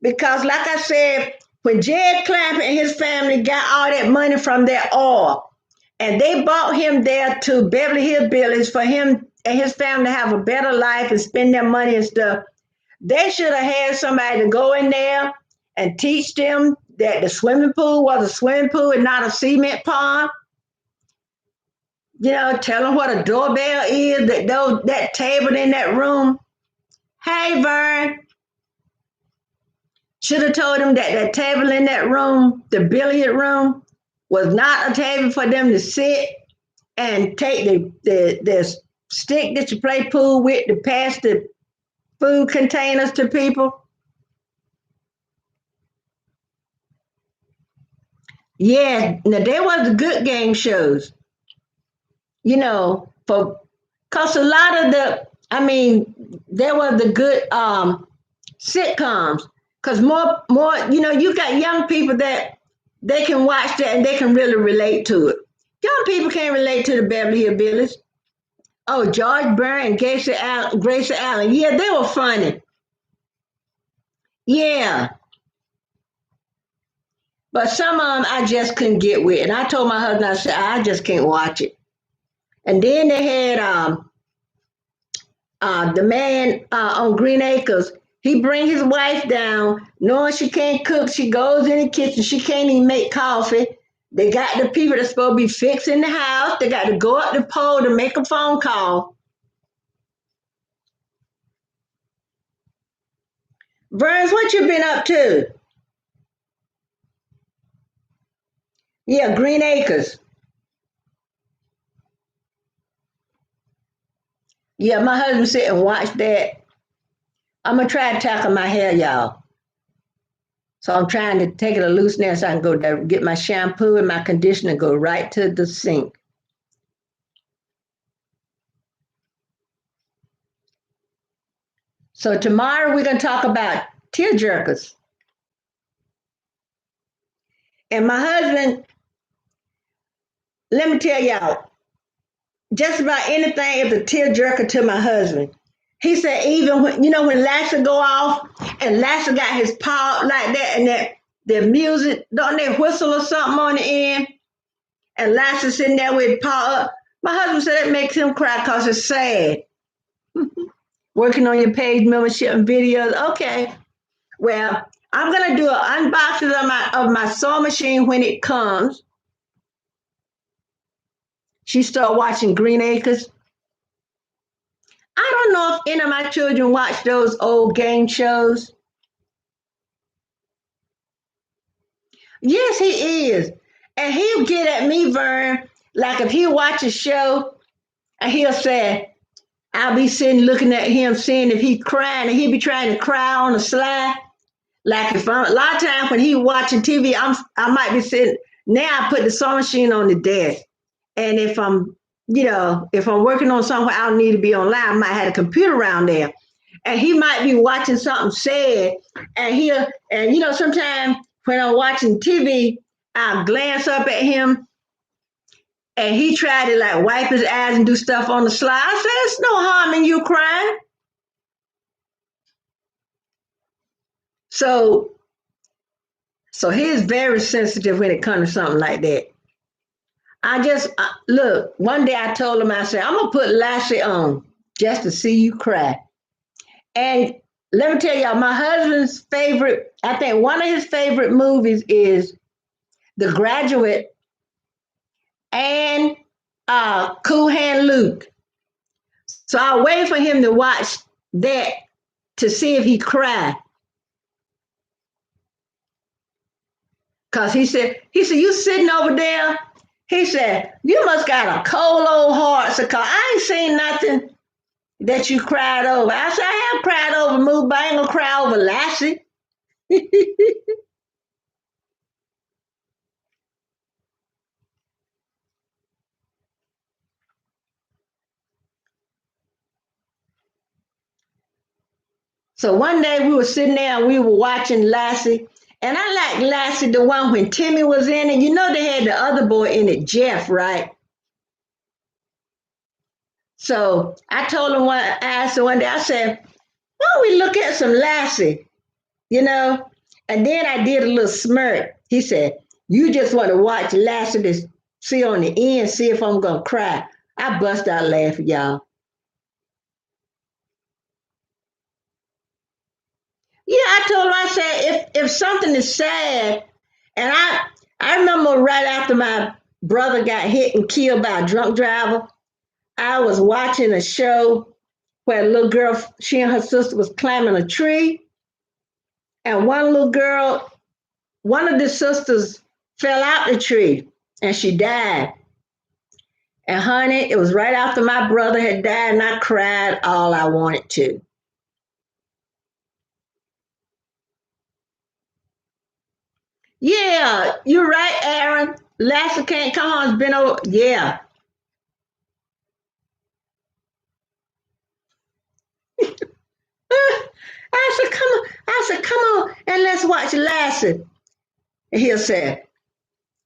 Because like I said, when Jed Clampett and his family got all that money from their oil, and they brought him there to Beverly Hillbillies for him and his family to have a better life and spend their money and stuff. They should have had somebody to go in there and teach them that the swimming pool was a swimming pool and not a cement pond. Tell them what a doorbell is, that table in that room. Hey, Vern. Should have told them that that table in that room, the billiard room, was not a table for them to sit and take the stick that you play pool with to pass the food containers to people. Yeah, now there was the good game shows, because a lot of there was the good sitcoms, because more, you got young people that they can watch that and they can really relate to it. Young people can't relate to the Beverly Hillbillies. Oh, George Byrne and Gracie Allen. Yeah, they were funny. Yeah, but some of them I just couldn't get with. And I told my husband, I said, I just can't watch it. And then they had the man on Green Acres. He bring his wife down, knowing she can't cook. She goes in the kitchen. She can't even make coffee. They got the people that's supposed to be fixing the house. They got to go up the pole to make a phone call. Burns, what you been up to? Yeah, Green Acres. Yeah, my husband sit and watch that. I'm gonna try to tackle my hair, y'all. So I'm trying to take it a loose now so I can go there, get my shampoo and my conditioner, go right to the sink. So tomorrow we're gonna talk about tear jerkers. And my husband, let me tell y'all, just about anything is a tear jerker to my husband. He said even when Lassie go off and Lassie got his paw up like that and that the music, don't they whistle or something on the end? And Lassie sitting there with his paw up. My husband said it makes him cry because it's sad. Working on your page membership and videos. Okay. Well, I'm gonna do an unboxing of my sewing machine when it comes. She started watching Green Acres. I don't know if any of my children watch those old game shows. Yes, he is. And he'll get at me, Vern, like if he watch a show and he'll say, I'll be sitting looking at him, seeing if he's crying, and he'll be trying to cry on the slide. Like if I'm a lot of times when he watching TV, I might be sitting. Now I put the sewing machine on the desk, and if I'm if I'm working on something I don't need to be online, I might have a computer around there. And he might be watching something sad. And sometimes when I'm watching TV, I'll glance up at him and he tried to like wipe his eyes and do stuff on the slide. I said, "There's no harm in you crying." So, so he is very sensitive when it comes to something like that. I just look. One day I told him, I said, "I'm gonna put Lassie on just to see you cry." And let me tell y'all, my husband's favorite. I think one of his favorite movies is The Graduate and Cool Hand Luke. So I wait for him to watch that to see if he cried. Cause he said, you sitting over there. He said, you must got a cold old heart. So, cause I ain't seen nothing that you cried over. I said, I have cried over a movie, but I ain't gonna cry over Lassie. So one day we were sitting there and we were watching Lassie. And I like Lassie, the one when Timmy was in it. You know they had the other boy in it, Jeff, right? So I told him I asked him one day, I said, why don't we look at some Lassie, you know? And then I did a little smirk. He said, you just want to watch Lassie to see on the end, see if I'm gonna cry. I bust out laughing, y'all. Yeah, I told him, I said, if something is sad, and I remember right after my brother got hit and killed by a drunk driver, I was watching a show where a little girl, she and her sister was climbing a tree, and one of the sisters fell out the tree and she died. And honey, it was right after my brother had died, and I cried all I wanted to. Yeah, you're right, Aaron. Lassie can't come on. It's been over. Yeah. I said, come on. I said, come on and let's watch Lassie. And he'll say,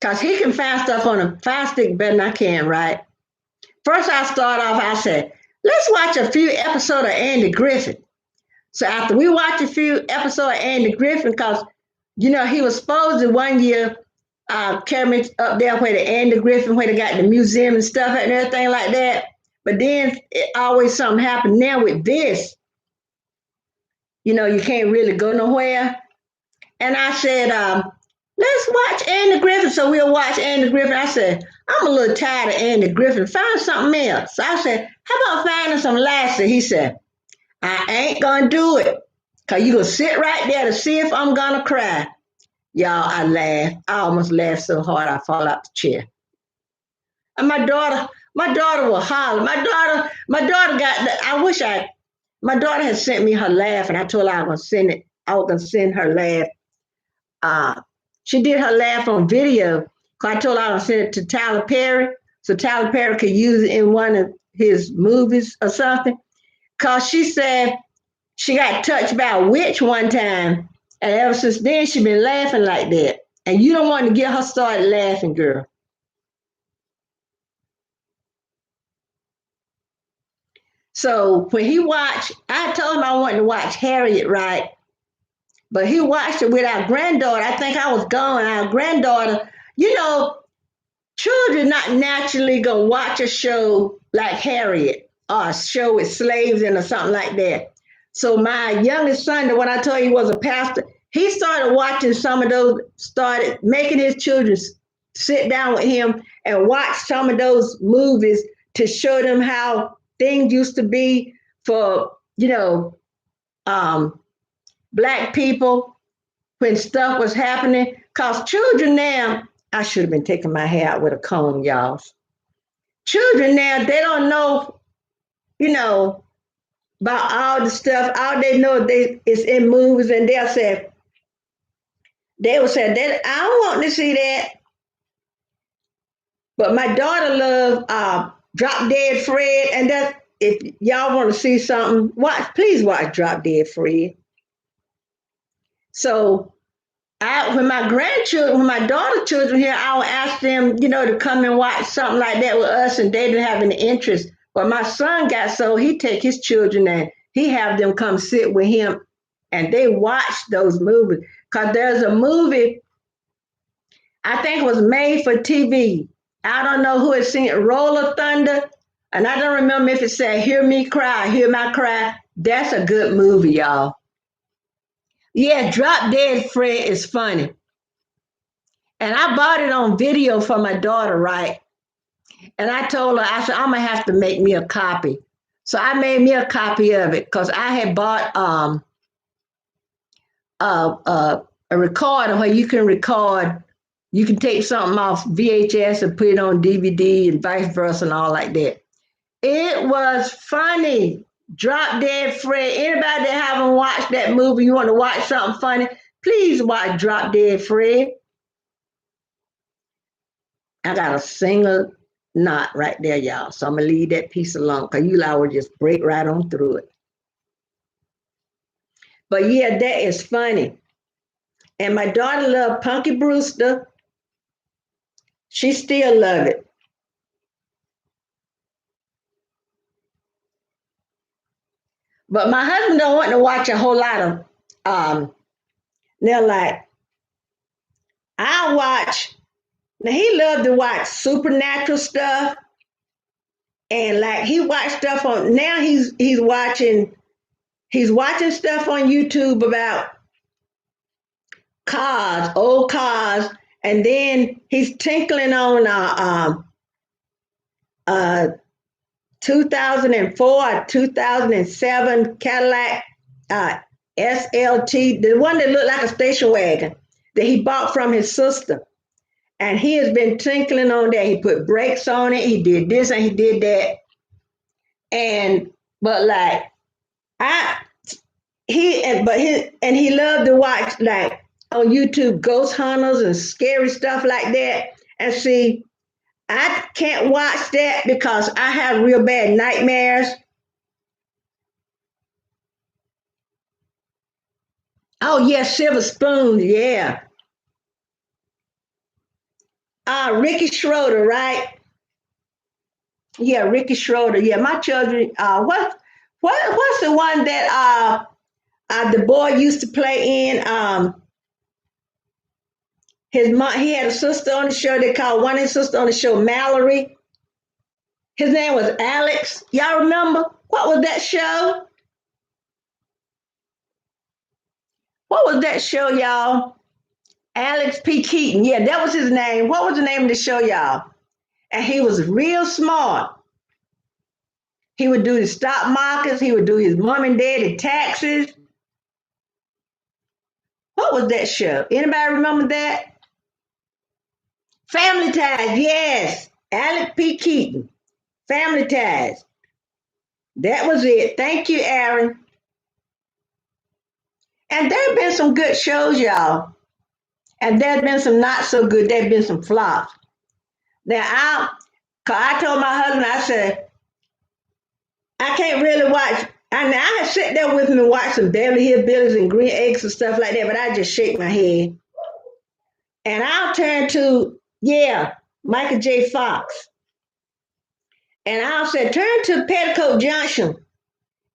because he can find stuff on a fire stick better than I can, right? First, I start off, I said, let's watch a few episodes of Andy Griffith. So after we watched a few episodes of Andy Griffith, because, he was supposed to one year carry me up there where the Andy Griffith, where they got the museum and stuff and everything like that. But then it always something happened now with this. You can't really go nowhere. And I said, let's watch Andy Griffin. So we'll watch Andy Griffin. I said, I'm a little tired of Andy Griffin. Find something else. So I said, how about finding some Lassie? He said, I ain't gonna do it. Cause you gonna sit right there to see if I'm gonna cry. Y'all, I laughed. I almost laughed so hard I fall out the chair. And my daughter will holler. My daughter got the, I wish my daughter had sent me her laugh and I told her I was gonna send it. I was gonna send her laugh. Uh, she did her laugh on video. I told her I would send it to Tyler Perry so Tyler Perry could use it in one of his movies or something. Cause she said she got touched by a witch one time, and ever since then she been laughing like that. And you don't want to get her started laughing, girl. So when he watched, I told him I wanted to watch Harriet, right? But he watched it with our granddaughter. I think I was gone. Our granddaughter, you know, children not naturally gonna watch a show like Harriet or a show with slaves in or something like that. So my youngest son, the one I told you was a pastor, he started watching some of those, started making his children sit down with him and watch some of those movies to show them how things used to be for, um, black people when stuff was happening. Cause children now, I should have been taking my hair out with a comb, y'all. Children now, they don't know, you know, about all the stuff. All they know is in movies, and they will say that I don't want to see that. But my daughter loved Drop Dead Fred, and that if y'all want to see something, please watch Drop Dead Fred. So when my grandchildren, when my daughter children here, I'll ask them, to come and watch something like that with us, and they didn't have any interest. But my son got so he take his children and he have them come sit with him, and they watch those movies. Cause there's a movie I think was made for TV. I don't know who had seen it, Roll of Thunder, and I don't remember if it said "Hear Me Cry," "Hear My Cry." That's a good movie, y'all. Yeah, Drop Dead Fred is funny. And I bought it on video for my daughter, right? And I told her, I said, I'm gonna have to make me a copy. So I made me a copy of it because I had bought a recorder where you can record, you can take something off VHS and put it on DVD and vice versa and all like that. It was funny. Drop Dead Fred. Anybody that haven't watched that movie, you want to watch something funny, please watch Drop Dead Fred. I got a single knot right there, y'all. So I'm gonna leave that piece alone because you all will just break right on through it. But yeah, that is funny. And my daughter loved Punky Brewster. She still love it. But my husband don't want to watch a whole lot of they're like, I watch now he loved to watch supernatural stuff and like he watched stuff on now he's watching stuff on YouTube about cars, old cars, and then he's tinkling on a 2004 2007 Cadillac uh, SLT, the one that looked like a station wagon that he bought from his sister. And he has been tinkling on that. He put brakes on it. He did this and he did that. And but like I he loved to watch like on YouTube ghost hunters and scary stuff like that. And see, I can't watch that because I have real bad nightmares. Oh yeah, Silver Spoon, yeah. Ricky Schroeder, right? Yeah, Ricky Schroeder. Yeah, my children. What's the one that the boy used to play in? His mom. He had a sister on the show. They called one of his sister on the show Mallory. His name was Alex. Y'all remember what was that show? What was that show, y'all? Alex P. Keaton. Yeah, that was his name. What was the name of the show, y'all? And he was real smart. He would do the stock markets. He would do his mom and daddy taxes. What was that show? Anybody remember that? Family Ties. Yes, Alex P. Keaton. Family Ties. That was it. Thank you, Aaron. And there have been some good shows, y'all. And there's been some not so good. There've been some flops. Now, I told my husband, I said, I can't really watch. And I had sit there with him and watch some Beverly Hillbillies and Green Eggs and stuff like that, but I just shake my head. And I'll turn to, yeah, Michael J. Fox. And I'll say, turn to Petticoat Junction.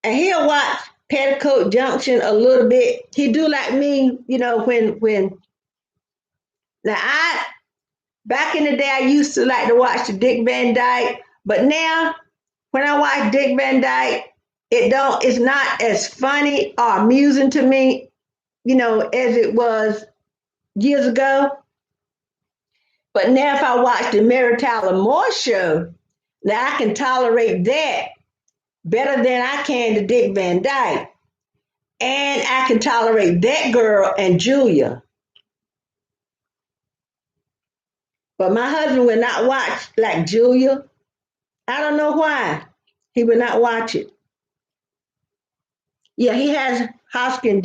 And he'll watch Petticoat Junction a little bit. He do like me, when now back in the day I used to like to watch the Dick Van Dyke, but now when I watch Dick Van Dyke, it's not as funny or amusing to me, as it was years ago. But now if I watch the Mary Tyler Moore show, now I can tolerate that better than I can the Dick Van Dyke. And I can tolerate that girl and Julia. But my husband will not watch like Julia. I don't know why. He will not watch it. Yeah, he has Hodgkin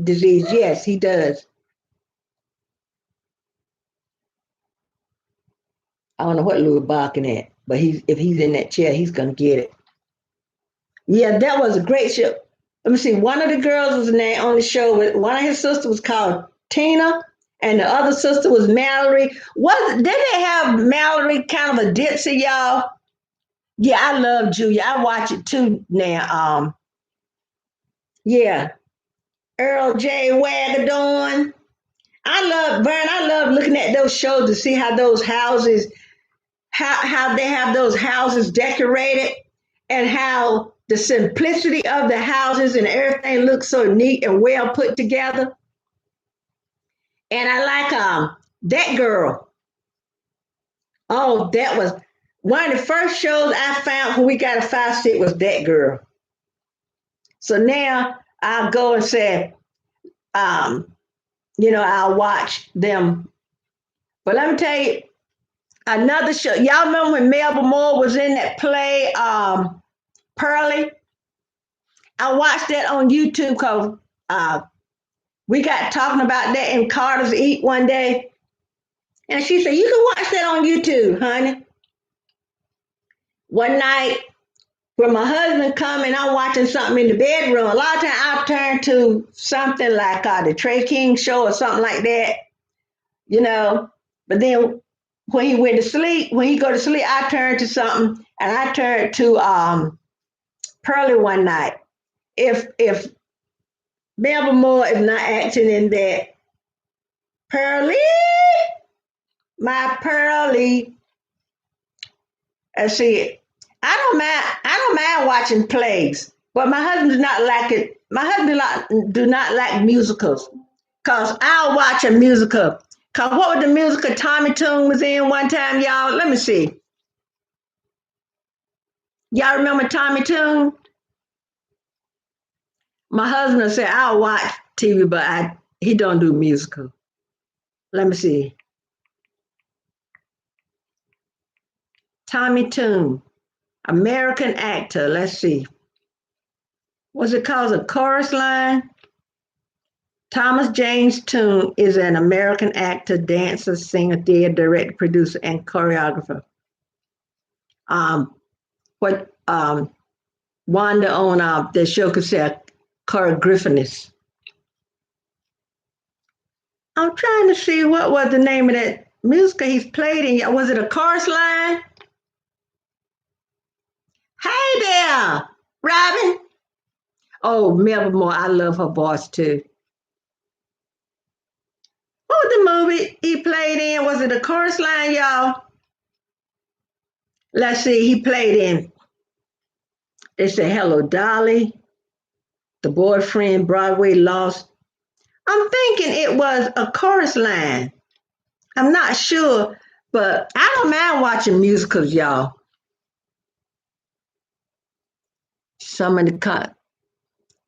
disease. Yes, he does. I don't know what Louis barking at. But if he's in that chair, he's gonna get it. Yeah, that was a great show. Let me see. One of the girls was named on the show. One of his sisters was called Tina, and the other sister was Mallory. Was did they have Mallory kind of a ditzy, y'all? Yeah, I love Julia. I watch it too now. Yeah, Earl J. Wagadorn. I love Vern. I love looking at those shows to see how those houses, how they have those houses decorated, and how the simplicity of the houses and everything looks so neat and well put together. And I like that girl. Oh, that was one of the first shows I found when we got a fire stick was that girl. So now I'll go and say, um, I'll watch them. But let me tell you another show. Y'all remember when Melba Moore was in that play, Pearlie? I watched that on YouTube because uh, we got talking about that in Carter's Eat one day. And she said, you can watch that on YouTube, honey. One night, when my husband come and I'm watching something in the bedroom, a lot of times I'll turn to something like the Trey King show or something like that, you know. But then when he went to sleep, when he go to sleep, I turn to something, and I turned to Pearlie one night. If Melba Moore is not acting in that, Pearlie, my Pearlie, I see it. I don't mind. I don't mind watching plays, but my husband does not like it. My husband do not like musicals, cause I'll watch a musical. Cause what was the musical Tommy Tune was in one time, y'all? Let me see. Y'all remember Tommy Tune? My husband said I'll watch TV, but he don't do musical. Let me see. Tommy Tune, American actor. Let's see. Was it called a chorus line? Thomas James Toon is an American actor, dancer, singer, theater director, producer, and choreographer. Um, what Wanda on the show could say choreographist. I'm trying to see what was the name of that musical he's played in. Was it a chorus line? Hey there, Robin. Oh, Melba Moore, I love her voice too. What was the movie he played in? Was it a chorus line, y'all? Let's see, he played in. They said Hello Dolly, The Boyfriend, Broadway Lost. I'm thinking it was a chorus line. I'm not sure, but I don't mind watching musicals, y'all. Some of the cut.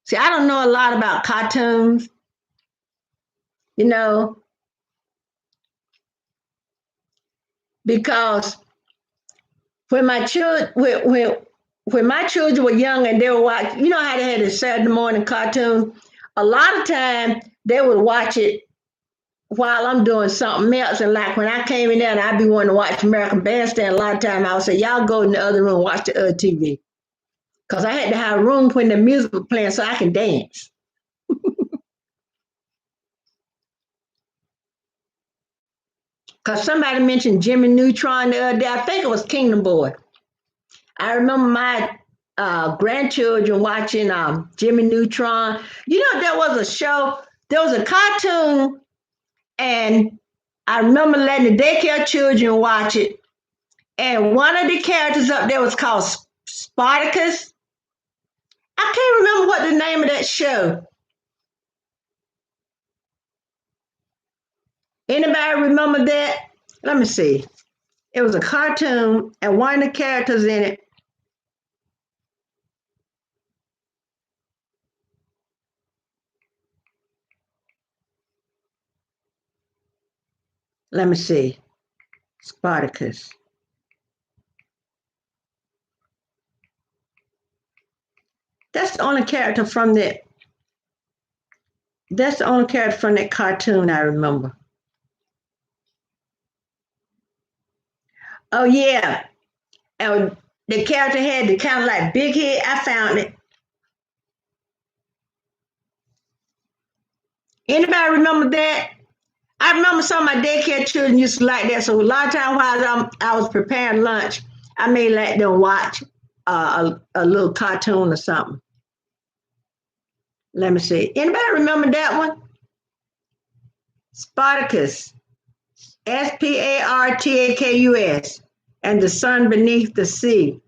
See, I don't know a lot about cartoons, you know, because when my children when my children were young and they were watching, you know how they had a Saturday morning cartoon. A lot of time they would watch it while I'm doing something else. And like when I came in there and I'd be wanting to watch American Bandstand, a lot of time I would say, y'all go in the other room and watch the other TV. Because I had to have room when the music was playing so I can dance. Because somebody mentioned Jimmy Neutron the other day. I think it was Kingdom Boy. I remember my grandchildren watching Jimmy Neutron. You know, there was a show, there was a cartoon, and I remember letting the daycare children watch it. And one of the characters up there was called Spartacus. I can't remember what the name of that show. Anybody remember that? Let me see. It was a cartoon, and one of the characters in it. Let me see. Spartacus. That's the only character from that. That's the only character from that cartoon I remember. Oh yeah, And the character had the kind of like big head. I found it. Anybody remember that? I remember some of my daycare children used to like that. So a lot of times while I was preparing lunch, I may let them watch a little cartoon or something. Let me see. Anybody remember that one? Spartacus. Spartakus. And the sun beneath the sea.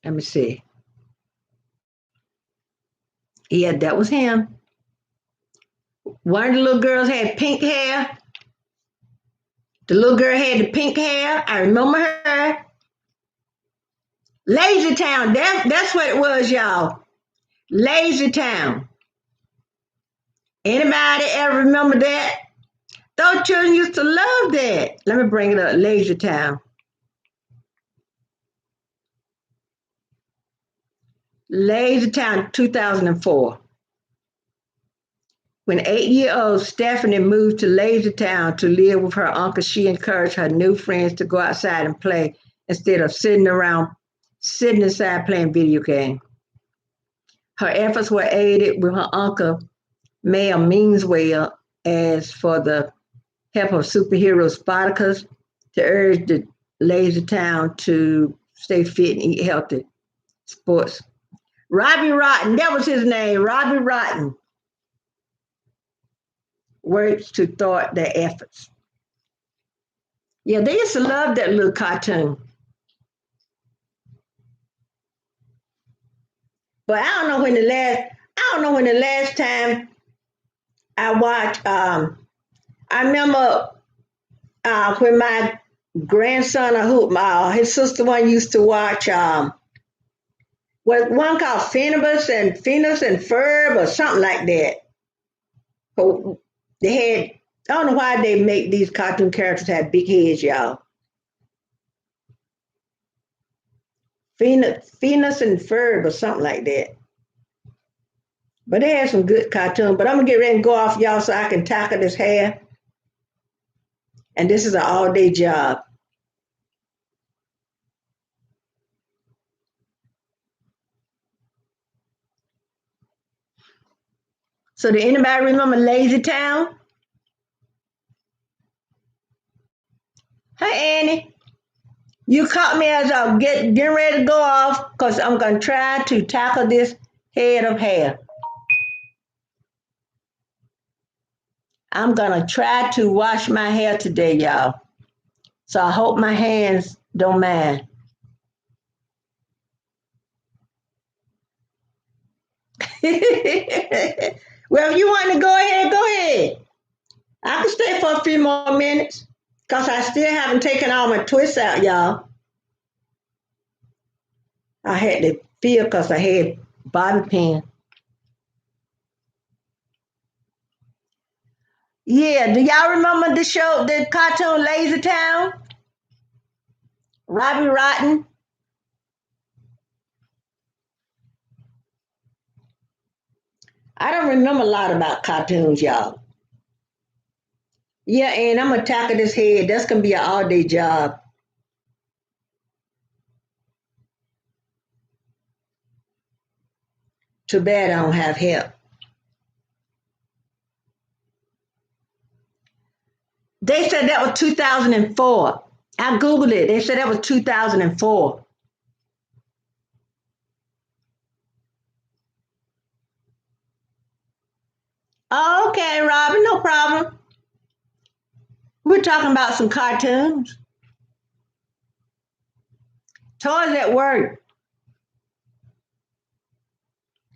Let me see. Yeah, that was him. One of the little girls had pink hair. The little girl had the pink hair. I remember her. Lazy Town. That's what it was, y'all. Lazy Town. Anybody ever remember that? Those children used to love that. Let me bring it up. Lazy Town. Lazy Town 2004. When 8-year-old Stephanie moved to Lazy Town to live with her uncle, she encouraged her new friends to go outside and play instead of sitting inside playing video games. Her efforts were aided with her uncle, Mayor Meanswell, as for the help of superhero Spartacus to urge the Lazy Town to stay fit and eat healthy. Sports. Robbie Rotten, that was his name, Robbie Rotten, works to thwart their efforts. Yeah, they used to love that little cartoon. But I don't know when the last time I watched I remember when my grandson or who his sister one used to watch was one called Phineas and Ferb or something like that. So they had I don't know why they make these cartoon characters have big heads, y'all. Phineas and Ferb or something like that. But they had some good cartoons. But I'm gonna get ready and go off, y'all, so I can tackle this hair. And this is an all-day job. So did anybody remember Lazy Town? Hey Annie, you caught me as I'm getting ready to go off because I'm gonna try to tackle this head of hair. I'm gonna try to wash my hair today, y'all. So I hope my hands don't mind. Well, if you want to go ahead, go ahead. I can stay for a few more minutes because I still haven't taken all my twists out, y'all. I had to feel because I had bobby pin. Yeah, do y'all remember the show, the cartoon Lazy Town? Robbie Rotten? I don't remember a lot about cartoons, y'all. Yeah, and I'm gonna tackle this head. That's gonna be an all day job. Too bad I don't have help. They said that was 2004. I Googled it. They said that was 2004. Oh, okay, Robin, no problem. We're talking about some cartoons. Toys at work.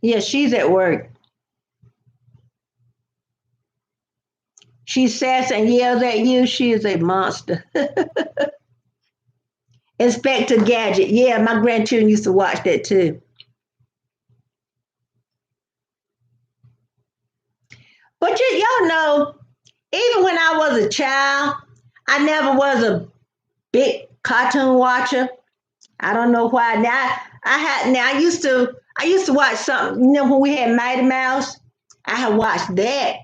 Yeah, she's at work. She says and yells at you. She is a monster. Inspector Gadget. Yeah, my grandchildren used to watch that too. But y'all know, even when I was a child, I never was a big cartoon watcher. I don't know why. Now I used to watch something, when we had Mighty Mouse, I had watched that.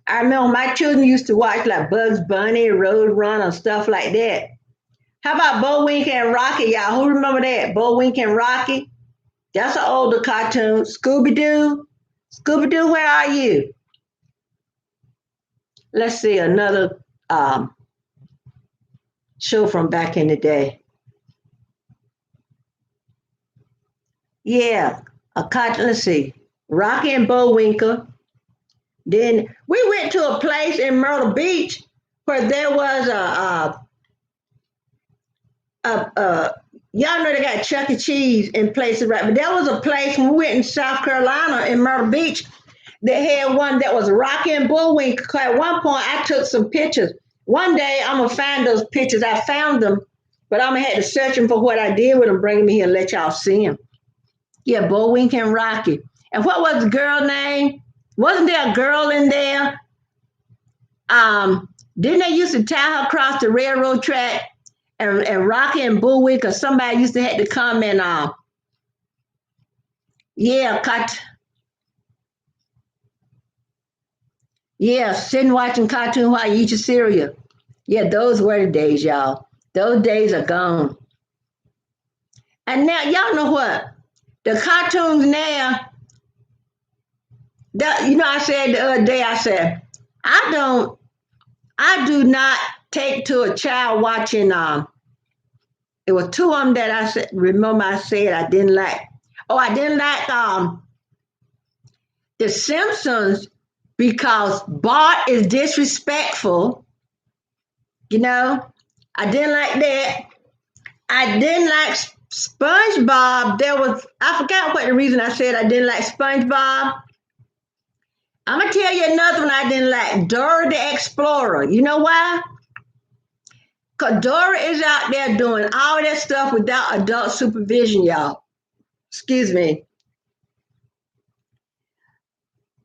I remember my children used to watch like Bugs Bunny, Road Runner, stuff like that. How about Bo Wink and Rocky, y'all? Who remember that? Bo Wink and Rocky? That's an older cartoon. Scooby Doo. Scooby Doo, where are you? Let's see another show from back in the day. Yeah, a cartoon. Let's see. Rocky and Bullwinkle. Then we went to a place in Myrtle Beach where there was a y'all know they got Chuck E. Cheese in places, right? But there was a place when we went in South Carolina in Myrtle Beach that had one that was Rocky and Bullwinkle. 'Cause at one point, I took some pictures. One day, I'm gonna find those pictures. I found them, but I'm gonna have to search them for what I did with them, bring them here and let y'all see them. Yeah, Bullwinkle and Rocky. And what was the girl name? Wasn't there a girl in there? Didn't they used to tie her across the railroad track? And Rocky and Bullwinkle, somebody used to have to come and yeah, yeah, sitting watching cartoon while you eat your cereal. Yeah, those were the days, y'all. Those days are gone. And now y'all know what? The cartoons now, I said the other day, I said, I don't I do not take to a child watching it was two of them that I said remember I said I didn't like. Oh, I didn't like The Simpsons because Bart is disrespectful, you know. I didn't like that. I didn't like SpongeBob. I forgot what the reason I said I didn't like SpongeBob. I'm gonna tell you another one I didn't like. Dora the Explorer. You know why? Cause Dora is out there doing all that stuff without adult supervision, y'all. Excuse me.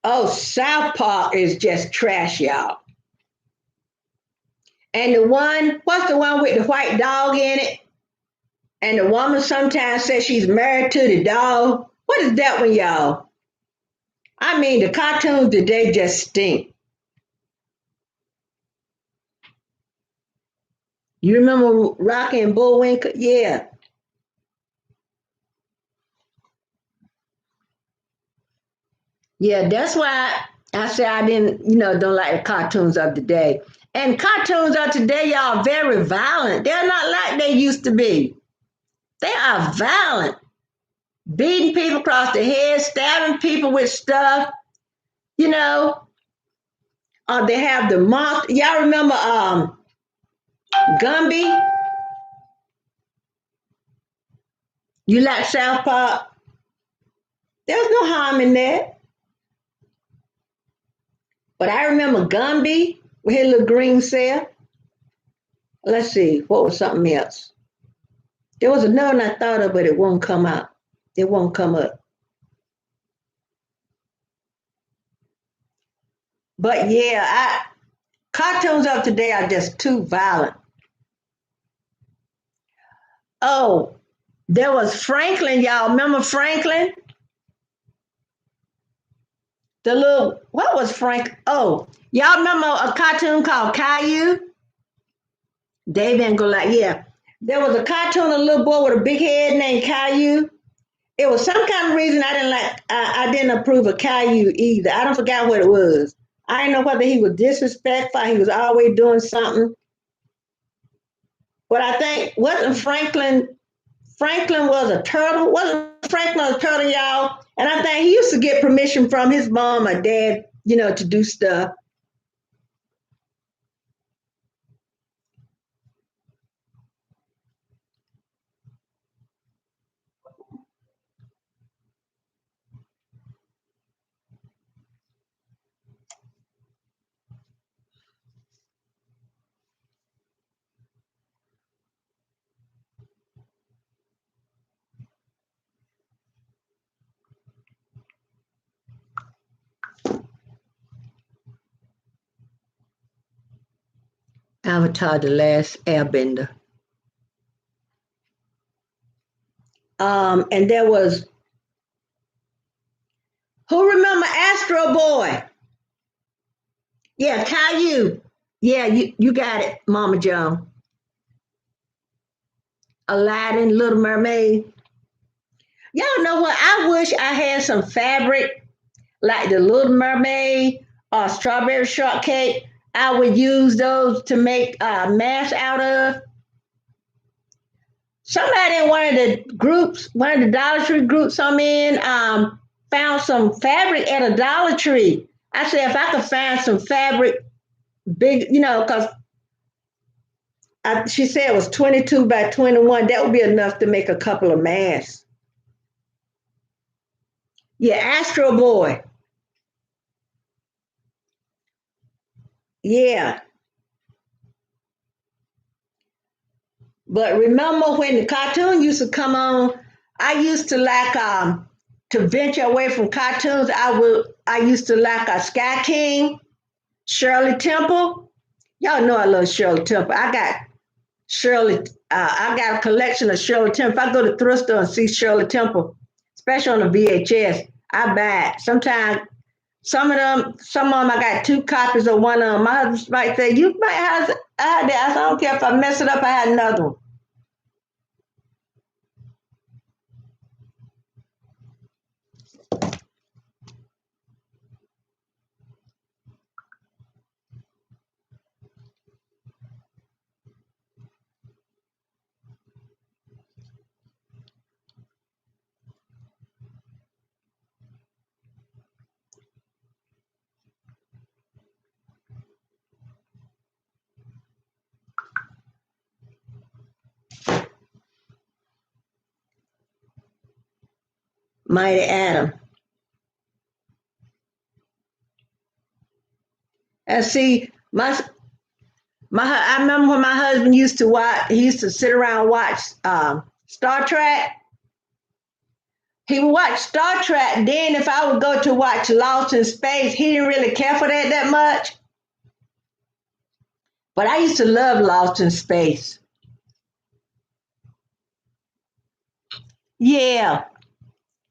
Oh, South Park is just trash, y'all. And what's the one with the white dog in it? And the woman sometimes says she's married to the dog. What is that one, y'all? I mean, the cartoons today just stink. You remember Rocky and Bullwinkle? Yeah. Yeah, that's why I say I didn't, don't like the cartoons of today. And cartoons of today, y'all, are very violent. They're not like they used to be. They are violent, beating people across the head, stabbing people with stuff, you know. They have the monster. Y'all remember Gumby? You like South Park? There's no harm in that. But I remember Gumby with his little green cell. Let's see, what was something else? There was another one I thought of, but it won't come out. It won't come up. But yeah, cartoons of today are just too violent. Oh, there was Franklin, y'all. Remember Franklin? The little, what was Frank? Oh, y'all remember a cartoon called Caillou? Dave and Goliath. Yeah. There was a cartoon, a little boy with a big head named Caillou. It was some kind of reason I didn't approve of Caillou either. I don't forget what it was. I didn't know whether he was disrespectful, he was always doing something. But I think wasn't Franklin was a turtle? Wasn't Franklin a turtle, y'all? And I think he used to get permission from his mom or dad, to do stuff. Avatar: The Last Airbender. And there was, who remember Astro Boy? Yeah, Caillou. Yeah, you got it, Mama Joan. Aladdin, Little Mermaid. Y'all know what? I wish I had some fabric like the Little Mermaid or Strawberry Shortcake. I would use those to make masks out of. Somebody in one of the groups, one of the Dollar Tree groups I'm in, found some fabric at a Dollar Tree. I said, if I could find some fabric, big, because she said it was 22 by 21, that would be enough to make a couple of masks. Yeah, Astro Boy. Yeah. But remember when the cartoon used to come on, I used to like to venture away from cartoons. I used to like a Sky King, Shirley Temple. Y'all know I love Shirley Temple. Shirley. I got a collection of Shirley Temple. If I go to the thrift store and see Shirley Temple, especially on the VHS, I buy it. Sometimes some of them, I got two copies of one of them. My husband might say, "You might have I had that." I don't care if I mess it up. I had another one. Mighty Adam. And see, I remember when my husband used to watch. He used to sit around and watch Star Trek. He would watch Star Trek. Then, if I would go to watch Lost in Space, he didn't really care for that much. But I used to love Lost in Space. Yeah,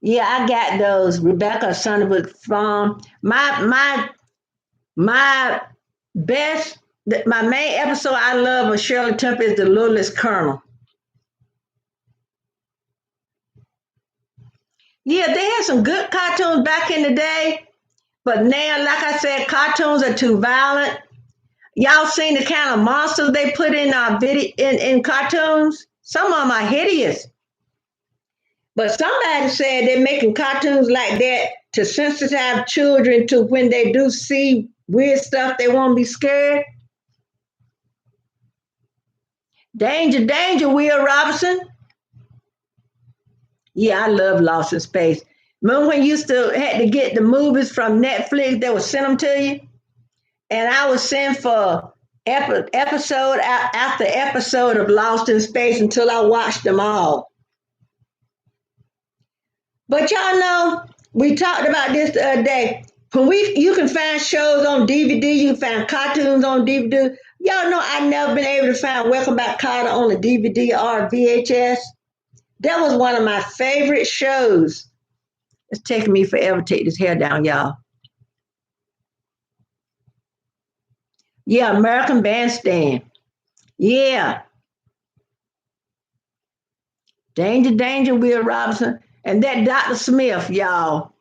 yeah, I got those. Rebecca Sonderwood Farm. My best, my main episode I love of Shirley Temple is The Littlest Colonel. Yeah, they had some good cartoons back in the day, but now, like I said, cartoons are too violent. Y'all seen the kind of monsters they put in in cartoons? Some of them are hideous. But somebody said they're making cartoons like that to sensitize children to when they do see weird stuff, they won't be scared. Danger, danger, Will Robinson. Yeah, I love Lost in Space. Remember when you used to had to get the movies from Netflix, they would send them to you? And I would send for episode after episode of Lost in Space until I watched them all. But y'all know, we talked about this the other day. When you can find shows on DVD, you can find cartoons on DVD. Y'all know I never been able to find Welcome Back Carter on a DVD or VHS. That was one of my favorite shows. It's taking me forever to take this hair down, y'all. Yeah, American Bandstand. Yeah, Danger, Danger, Will Robinson. And that Dr. Smith, y'all.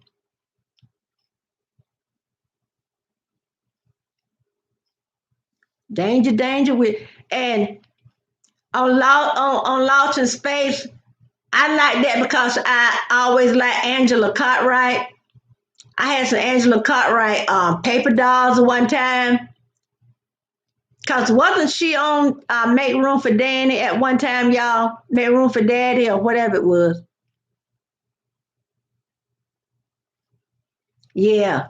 Danger, Danger, with and on Lost in Space, I like that because I always like Angela Cartwright. I had some Angela Cartwright paper dolls at one time. Cause wasn't she on Make Room for Danny at one time, y'all? Make Room for Daddy or whatever it was. Yeah,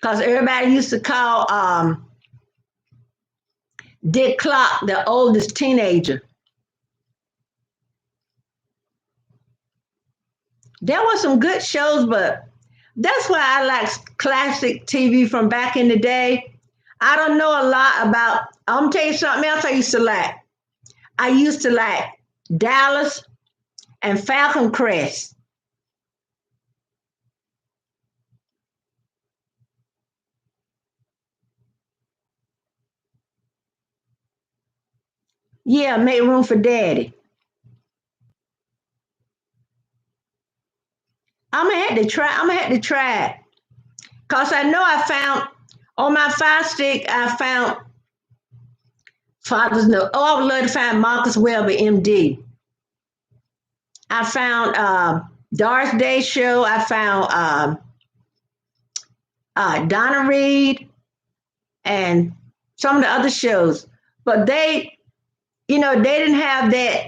cause everybody used to call Dick Clark the oldest teenager. There were some good shows, but that's why I like classic TV from back in the day. I don't know a lot about. I'm gonna tell you something else I used to like. I used to like Dallas and Falcon Crest. Yeah, make room for daddy. I'm gonna have to try it. Cause I know I found on my fire stick, I found Father's No. Oh, I would love to find Marcus Welby, MD. I found Doris Day Show. I found Donna Reed and some of the other shows. But they didn't have that.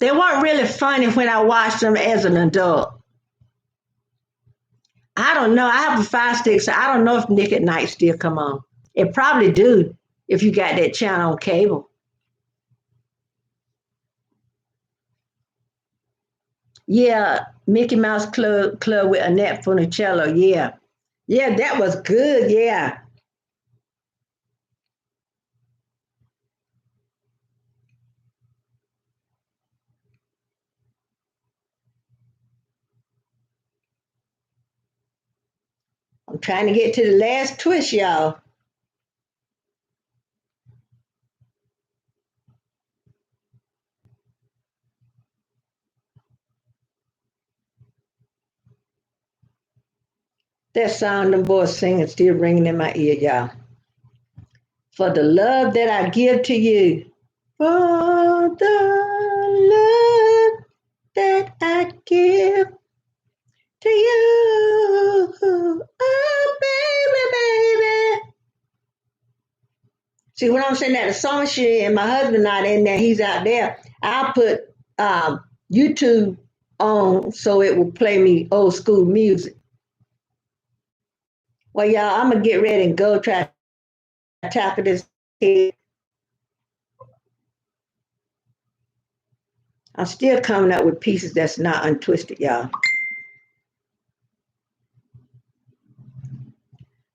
They weren't really funny when I watched them as an adult. I don't know. I have a fire stick, so I don't know if Nick at Night still come on. It probably do if you got that channel on cable. Yeah, Mickey Mouse Club with Annette Funicello. Yeah, yeah, that was good. Yeah, I'm trying to get to the last twist, y'all. That song them boys singing still ringing in my ear, y'all. For the love that I give to you, for the love that I give to you, oh baby, baby. See what I'm saying? That the song she and my husband not in there, he's out there. I put YouTube on so it will play me old school music. Well, y'all, I'm gonna get ready and go try to tackle this head. I'm still coming up with pieces that's not untwisted, y'all.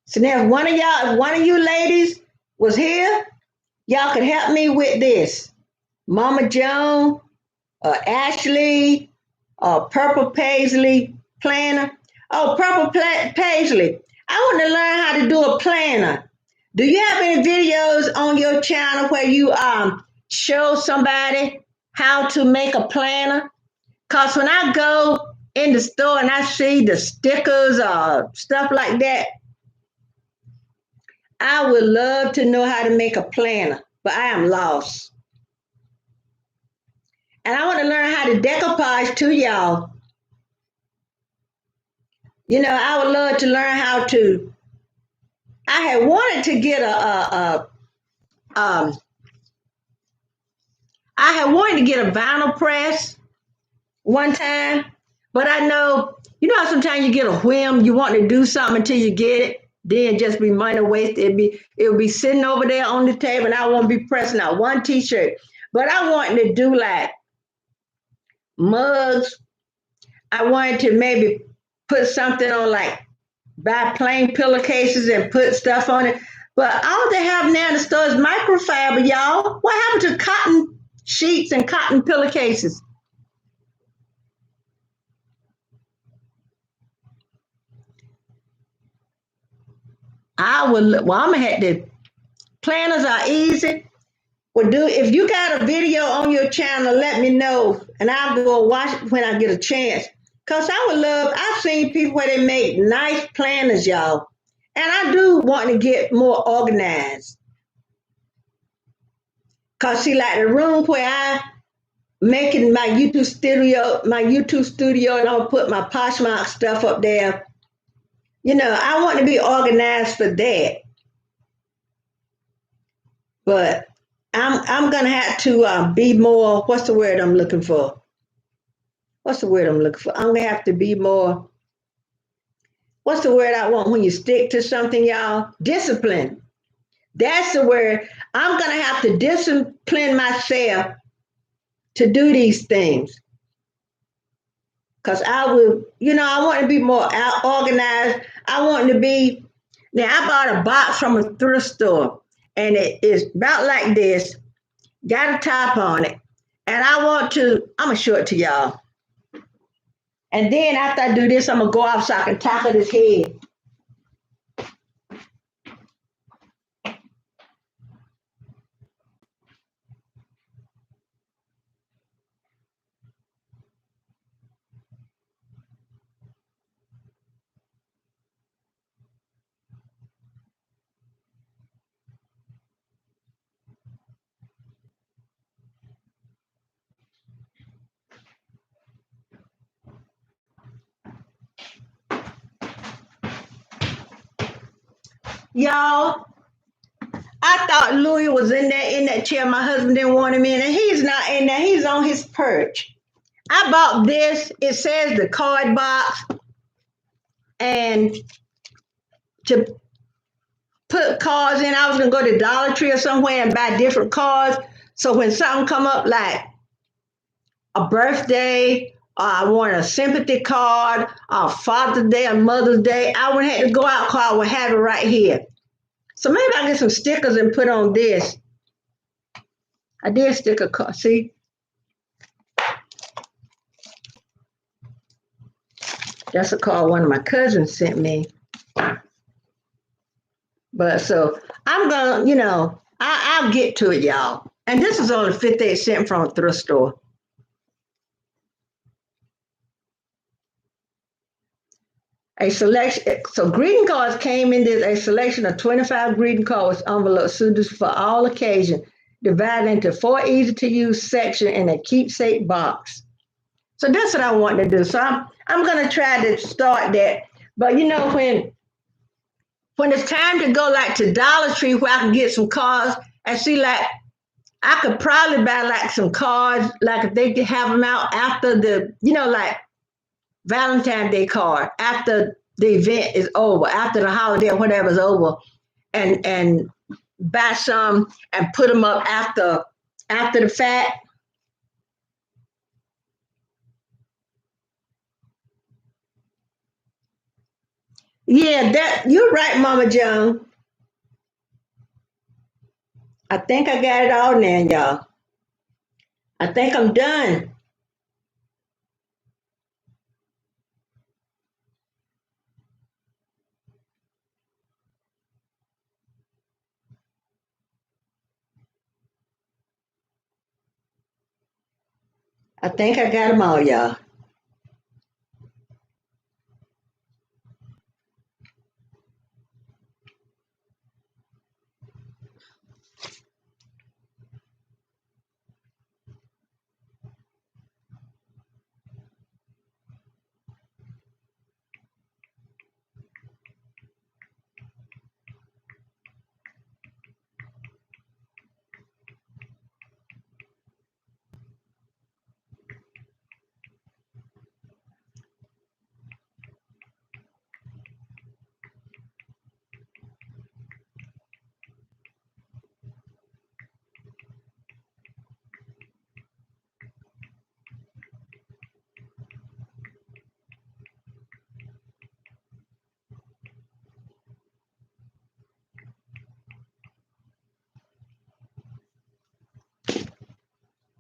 So now, if one of you ladies was here, y'all could help me with this. Mama Joan, Ashley, Purple Paisley planner. Oh, Paisley. I want to learn how to do a planner. Do you have any videos on your channel where you show somebody how to make a planner? Cause when I go in the store and I see the stickers or stuff like that, I would love to know how to make a planner, but I am lost. And I want to learn how to decoupage too, y'all. I would love to learn how to. I had wanted to get um, I had wanted to get a vinyl press one time, but I know, how sometimes you get a whim, you want to do something until you get it, then just be money wasted. It'll be sitting over there on the table, and I won't be pressing out one T-shirt. But I wanted to do like mugs. I wanted to maybe put something on, like buy plain pillowcases and put stuff on it. But all they have now in the store is microfiber, y'all. What happened to cotton sheets and cotton pillowcases? Well, I'm gonna have to. Planners are easy. Well, do if you got a video on your channel, let me know, and I'll go watch it when I get a chance. Cause I would love. I've seen people where they make nice planners, y'all, and I do want to get more organized. Cause see, like the room where I making my YouTube studio, and I'll put my Poshmark stuff up there. I want to be organized for that, but I'm gonna have to be more. What's the word I'm looking for? What's the word I'm looking for? I'm gonna have to be more. What's the word I want when you stick to something, y'all? Discipline. That's the word. I'm gonna have to discipline myself to do these things. Cause I will, I want to be more organized. I want to be. Now I bought a box from a thrift store, and it is about like this. Got a top on it, And I'm going to show it to y'all. And then after I do this, I'm going to go off so I can tackle this head. Y'all, I thought Louis was in that chair. My husband didn't want him in, and he's not in there. He's on his perch. I bought this. It says the card box, and to put cards in, I was gonna go to Dollar Tree or somewhere and buy different cards. So when something come up like a birthday, or I want a sympathy card, or Father's Day, or Mother's Day, I wouldn't have to go out because I would have it right here. So maybe I'll get some stickers and put on this. I did sticker card. See? That's a card one of my cousins sent me. But so I'm gonna, I'll get to it, y'all. And this is only 58 cents from a thrift store. A selection, so greeting cards came in this, a selection of 25 greeting cards envelopes suited for all occasions, divided into 4 easy to use sections in a keepsake box. So that's what I want to do. So I'm gonna try to start that. But when it's time to go like to Dollar Tree where I can get some cards and see like I could probably buy like some cards, like if they could have them out after the, like Valentine's Day card, after the event is over, after the holiday or whatever is over, and buy some and put them up after the fact. Yeah, that you're right, Mama Joan. I think I got it all now, y'all. I think I'm done. I think I got them all, y'all.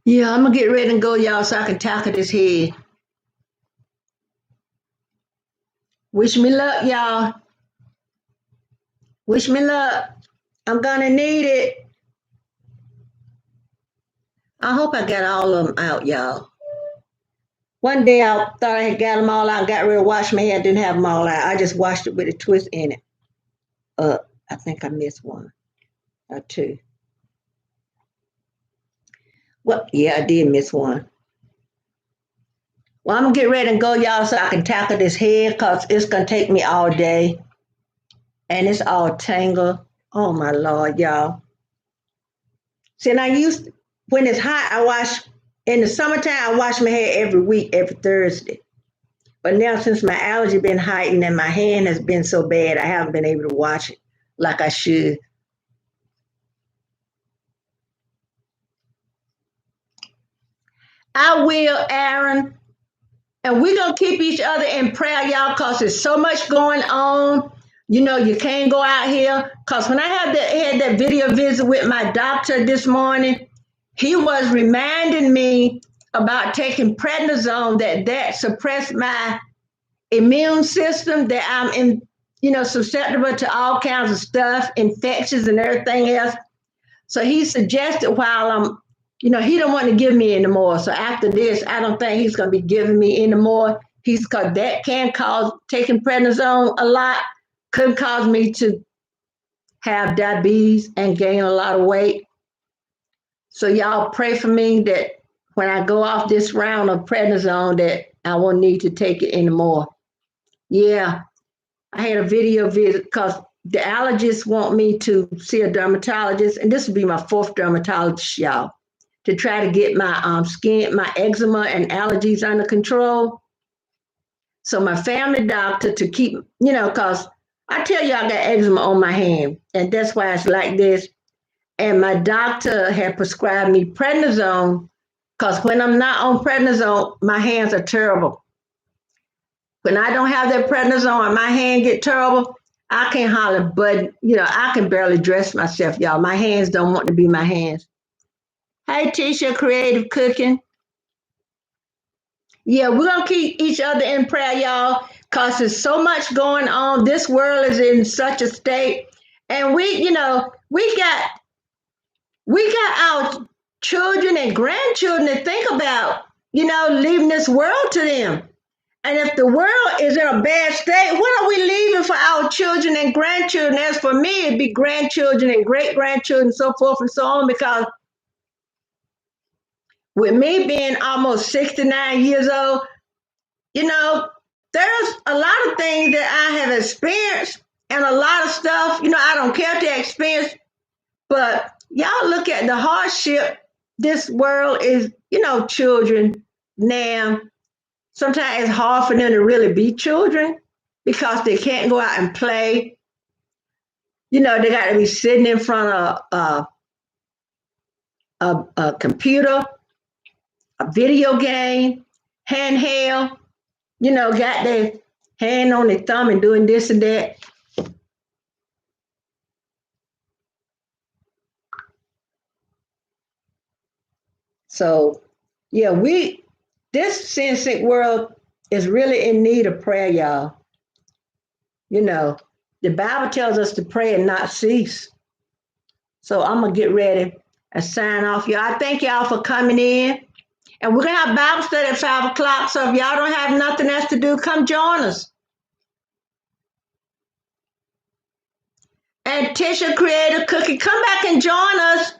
Yeah, I'm gonna get ready and go, y'all, so I can tackle this head. Wish me luck, y'all. Wish me luck. I'm gonna need it. I hope I got all of them out, y'all. One day I thought I had got them all out, got ready to wash my hair, didn't have them all out. I just washed it with a twist in it. I think I missed one or two. Well, yeah, I did miss one. Well, I'm gonna get ready and go, y'all, so I can tackle this head because it's gonna take me all day. And it's all tangled. Oh my Lord, y'all. See, and when it's hot, I wash, in the summertime, I wash my hair every week, every Thursday. But now since my allergy been heightened and my hand has been so bad, I haven't been able to wash it like I should. I will, Aaron. And we're gonna keep each other in prayer, y'all, because there's so much going on. You can't go out here. Cause when I had that video visit with my doctor this morning, he was reminding me about taking prednisone that suppressed my immune system, that I'm in, susceptible to all kinds of stuff, infections and everything else. So he suggested while he don't want to give me anymore. So after this, I don't think he's going to be giving me anymore. He's because that can cause taking prednisone a lot could cause me to have diabetes and gain a lot of weight. So y'all pray for me that when I go off this round of prednisone, that I won't need to take it anymore. Yeah, I had a video visit because the allergists want me to see a dermatologist, and this will be my fourth dermatologist, y'all, to try to get my skin, my eczema and allergies under control. So my family doctor to keep, because I tell you I got eczema on my hand, and that's why it's like this. And my doctor had prescribed me prednisone because when I'm not on prednisone, my hands are terrible. When I don't have that prednisone and my hand get terrible, I can't holler, but I can barely dress myself, y'all. My hands don't want to be my hands. Hey, Tisha, Creative Cooking. Yeah, we're gonna keep each other in prayer, y'all, because there's so much going on. This world is in such a state. And we got our children and grandchildren to think about, leaving this world to them. And if the world is in a bad state, what are we leaving for our children and grandchildren? As for me, it'd be grandchildren and great grandchildren, so forth and so on. Because with me being almost 69 years old, there's a lot of things that I have experienced and a lot of stuff, I don't care to experience. But y'all look at the hardship this world is, children now. Sometimes it's hard for them to really be children because they can't go out and play. They got to be sitting in front of a computer, a video game, handheld, got their hand on their thumb and doing this and that. So, yeah, this sin sick world is really in need of prayer, y'all. You know, the Bible tells us to pray and not cease. So I'm gonna get ready and sign off, y'all. I thank y'all for coming in. And we're gonna have Bible study at 5 o'clock. So if y'all don't have nothing else to do, come join us. And Tisha Creative Cookie, come back and join us.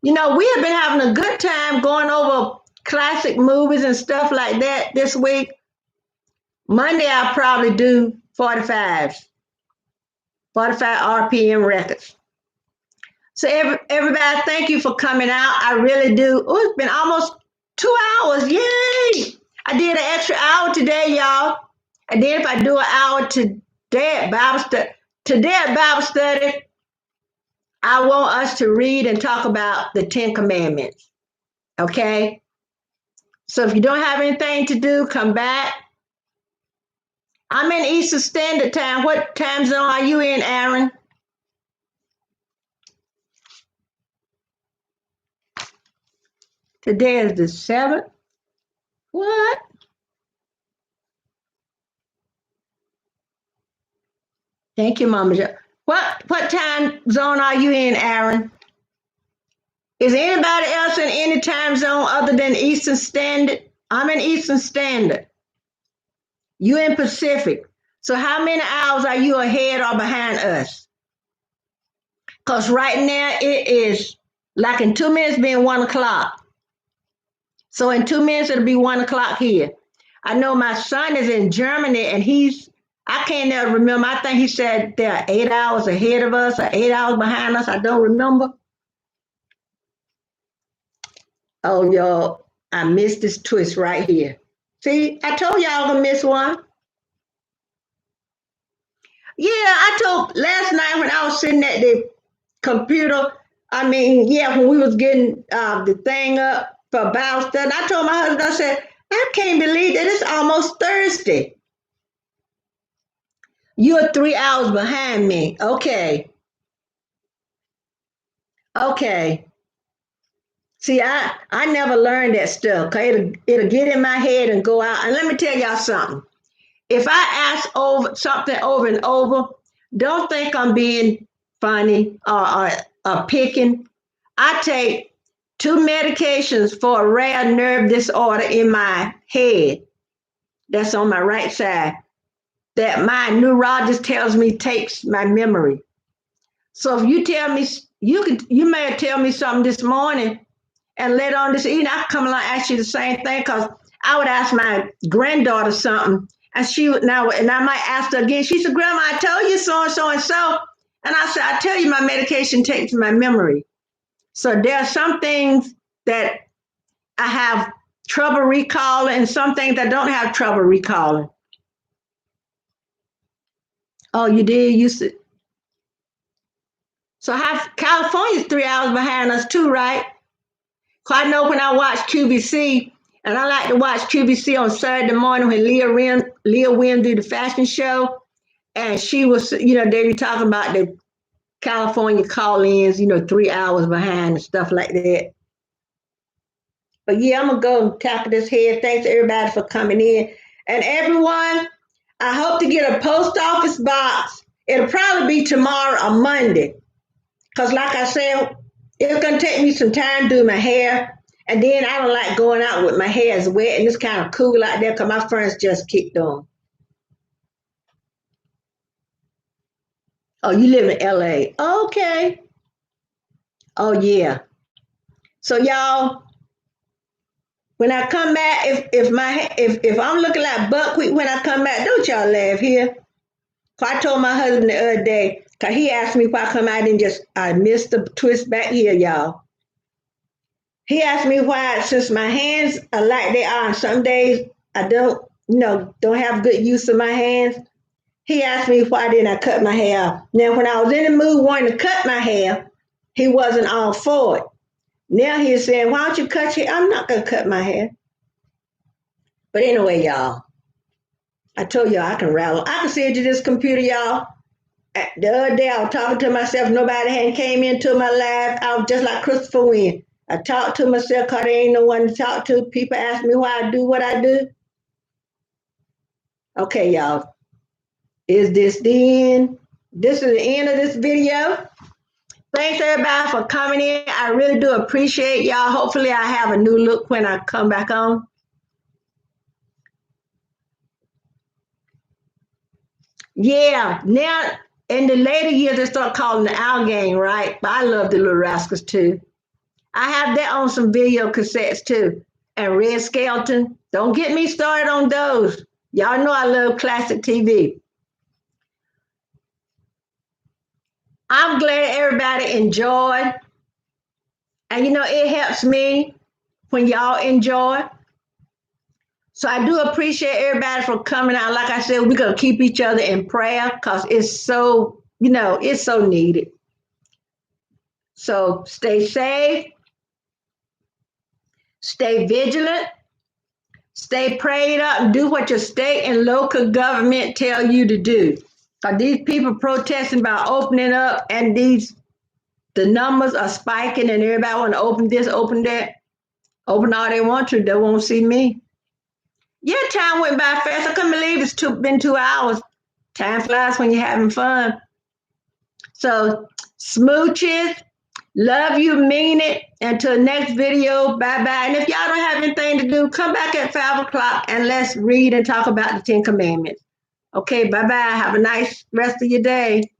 We have been having a good time going over classic movies and stuff like that this week. Monday I'll probably do 45 RPM records. So everybody, thank you for coming out. I really do. Oh, it's been almost 2 hours. Yay! I did an extra hour today, y'all. And then if I do an hour today at Bible study, I want us to read and talk about the 10 Commandments. Okay? So if you don't have anything to do, come back. I'm in Eastern Standard Time. What time zone are you in, Aaron? Today is the 7th. What? Thank you, Mama Jo. What time zone are you in, Aaron? Is anybody else in any time zone other than Eastern Standard? I'm in Eastern Standard. You in Pacific. So how many hours are you ahead or behind us? Because right now it is like in 2 minutes being 1 o'clock. So in 2 minutes it'll be 1 o'clock here. I know my son is in Germany and I can't never remember. I think he said they're 8 hours ahead of us or 8 hours behind us. I don't remember. Oh, y'all, I missed this twist right here. See, I told y'all I'm gonna miss one. Yeah, I told last night when I was sitting at the computer. I mean, yeah, when we was getting the thing up for Bible study, I told my husband, I said, I can't believe that it's almost Thursday. You're 3 hours behind me. Okay. Okay. See, I never learned that stuff. 'Cause it'll get in my head and go out. And let me tell y'all something. If I ask over something over and over, don't think I'm being funny or picking. I take two medications for a rare nerve disorder in my head that's on my right side that my neurologist tells me takes my memory. So if you tell me you may tell me something this morning and later on this evening I come along and ask you the same thing because I would ask my granddaughter something and she would now and I might ask her again. She said, "Grandma, I told you so and so and so," and I said, "I tell you, my medication takes my memory." So there are some things that I have trouble recalling, and some things I don't have trouble recalling. Oh, you did used to. So have California's 3 hours behind us too, right? 'Cause I know when I watch QVC, and I like to watch QVC on Saturday morning when Leah Wynn do the fashion show, and she was, they were talking about the California call-ins, 3 hours behind and stuff like that. But yeah, I'm gonna go and tackle this head. Thanks everybody for coming in, and everyone. I hope to get a post office box. It'll probably be tomorrow or Monday. Because, like I said, it's going to take me some time to do my hair. And then I don't like going out with my hair is wet and it's kind of cool out there because my friends just kicked on. Oh, you live in LA. Okay. Oh, yeah. So, y'all, when I come back, if I'm looking like buckwheat when I come back, don't y'all laugh here. I told my husband the other day, because he asked me if I come out and I missed the twist back here, y'all. He asked me why, since my hands are like they are, and some days I don't have good use of my hands. He asked me why didn't I cut my hair off. Now, when I was in the mood wanting to cut my hair, he wasn't all for it. Now he's saying, why don't you cut your hair? I'm not going to cut my hair. But anyway, y'all, I told y'all I can rattle. I can see it to this computer, y'all. The other day I was talking to myself. Nobody hadn't came into my life. I was just like Christopher Wynn. I talk to myself because there ain't no one to talk to. People ask me why I do what I do. Okay, y'all. Is this the end? This is the end of this video. Thanks everybody for coming in. I really do appreciate y'all. Hopefully I have a new look when I come back on. Yeah, now in the later years they start calling the Outgang, right? But I love the Little Rascals too. I have that on some video cassettes too. And Red Skelton. Don't get me started on those. Y'all know I love classic TV. I'm glad everybody enjoyed. And it helps me when y'all enjoy. So I do appreciate everybody for coming out. Like I said, we're going to keep each other in prayer because it's so, it's so needed. So stay safe. Stay vigilant. Stay prayed up and do what your state and local government tell you to do. Because these people protesting about opening up and the numbers are spiking and everybody want to open this, open that. Open all they want to. They won't see me. Yeah, time went by fast. I couldn't believe it's been 2 hours. Time flies when you're having fun. So smooches. Love you, mean it. Until next video, bye-bye. And if y'all don't have anything to do, come back at 5 o'clock and let's read and talk about the 10 Commandments. Okay, bye-bye. Have a nice rest of your day.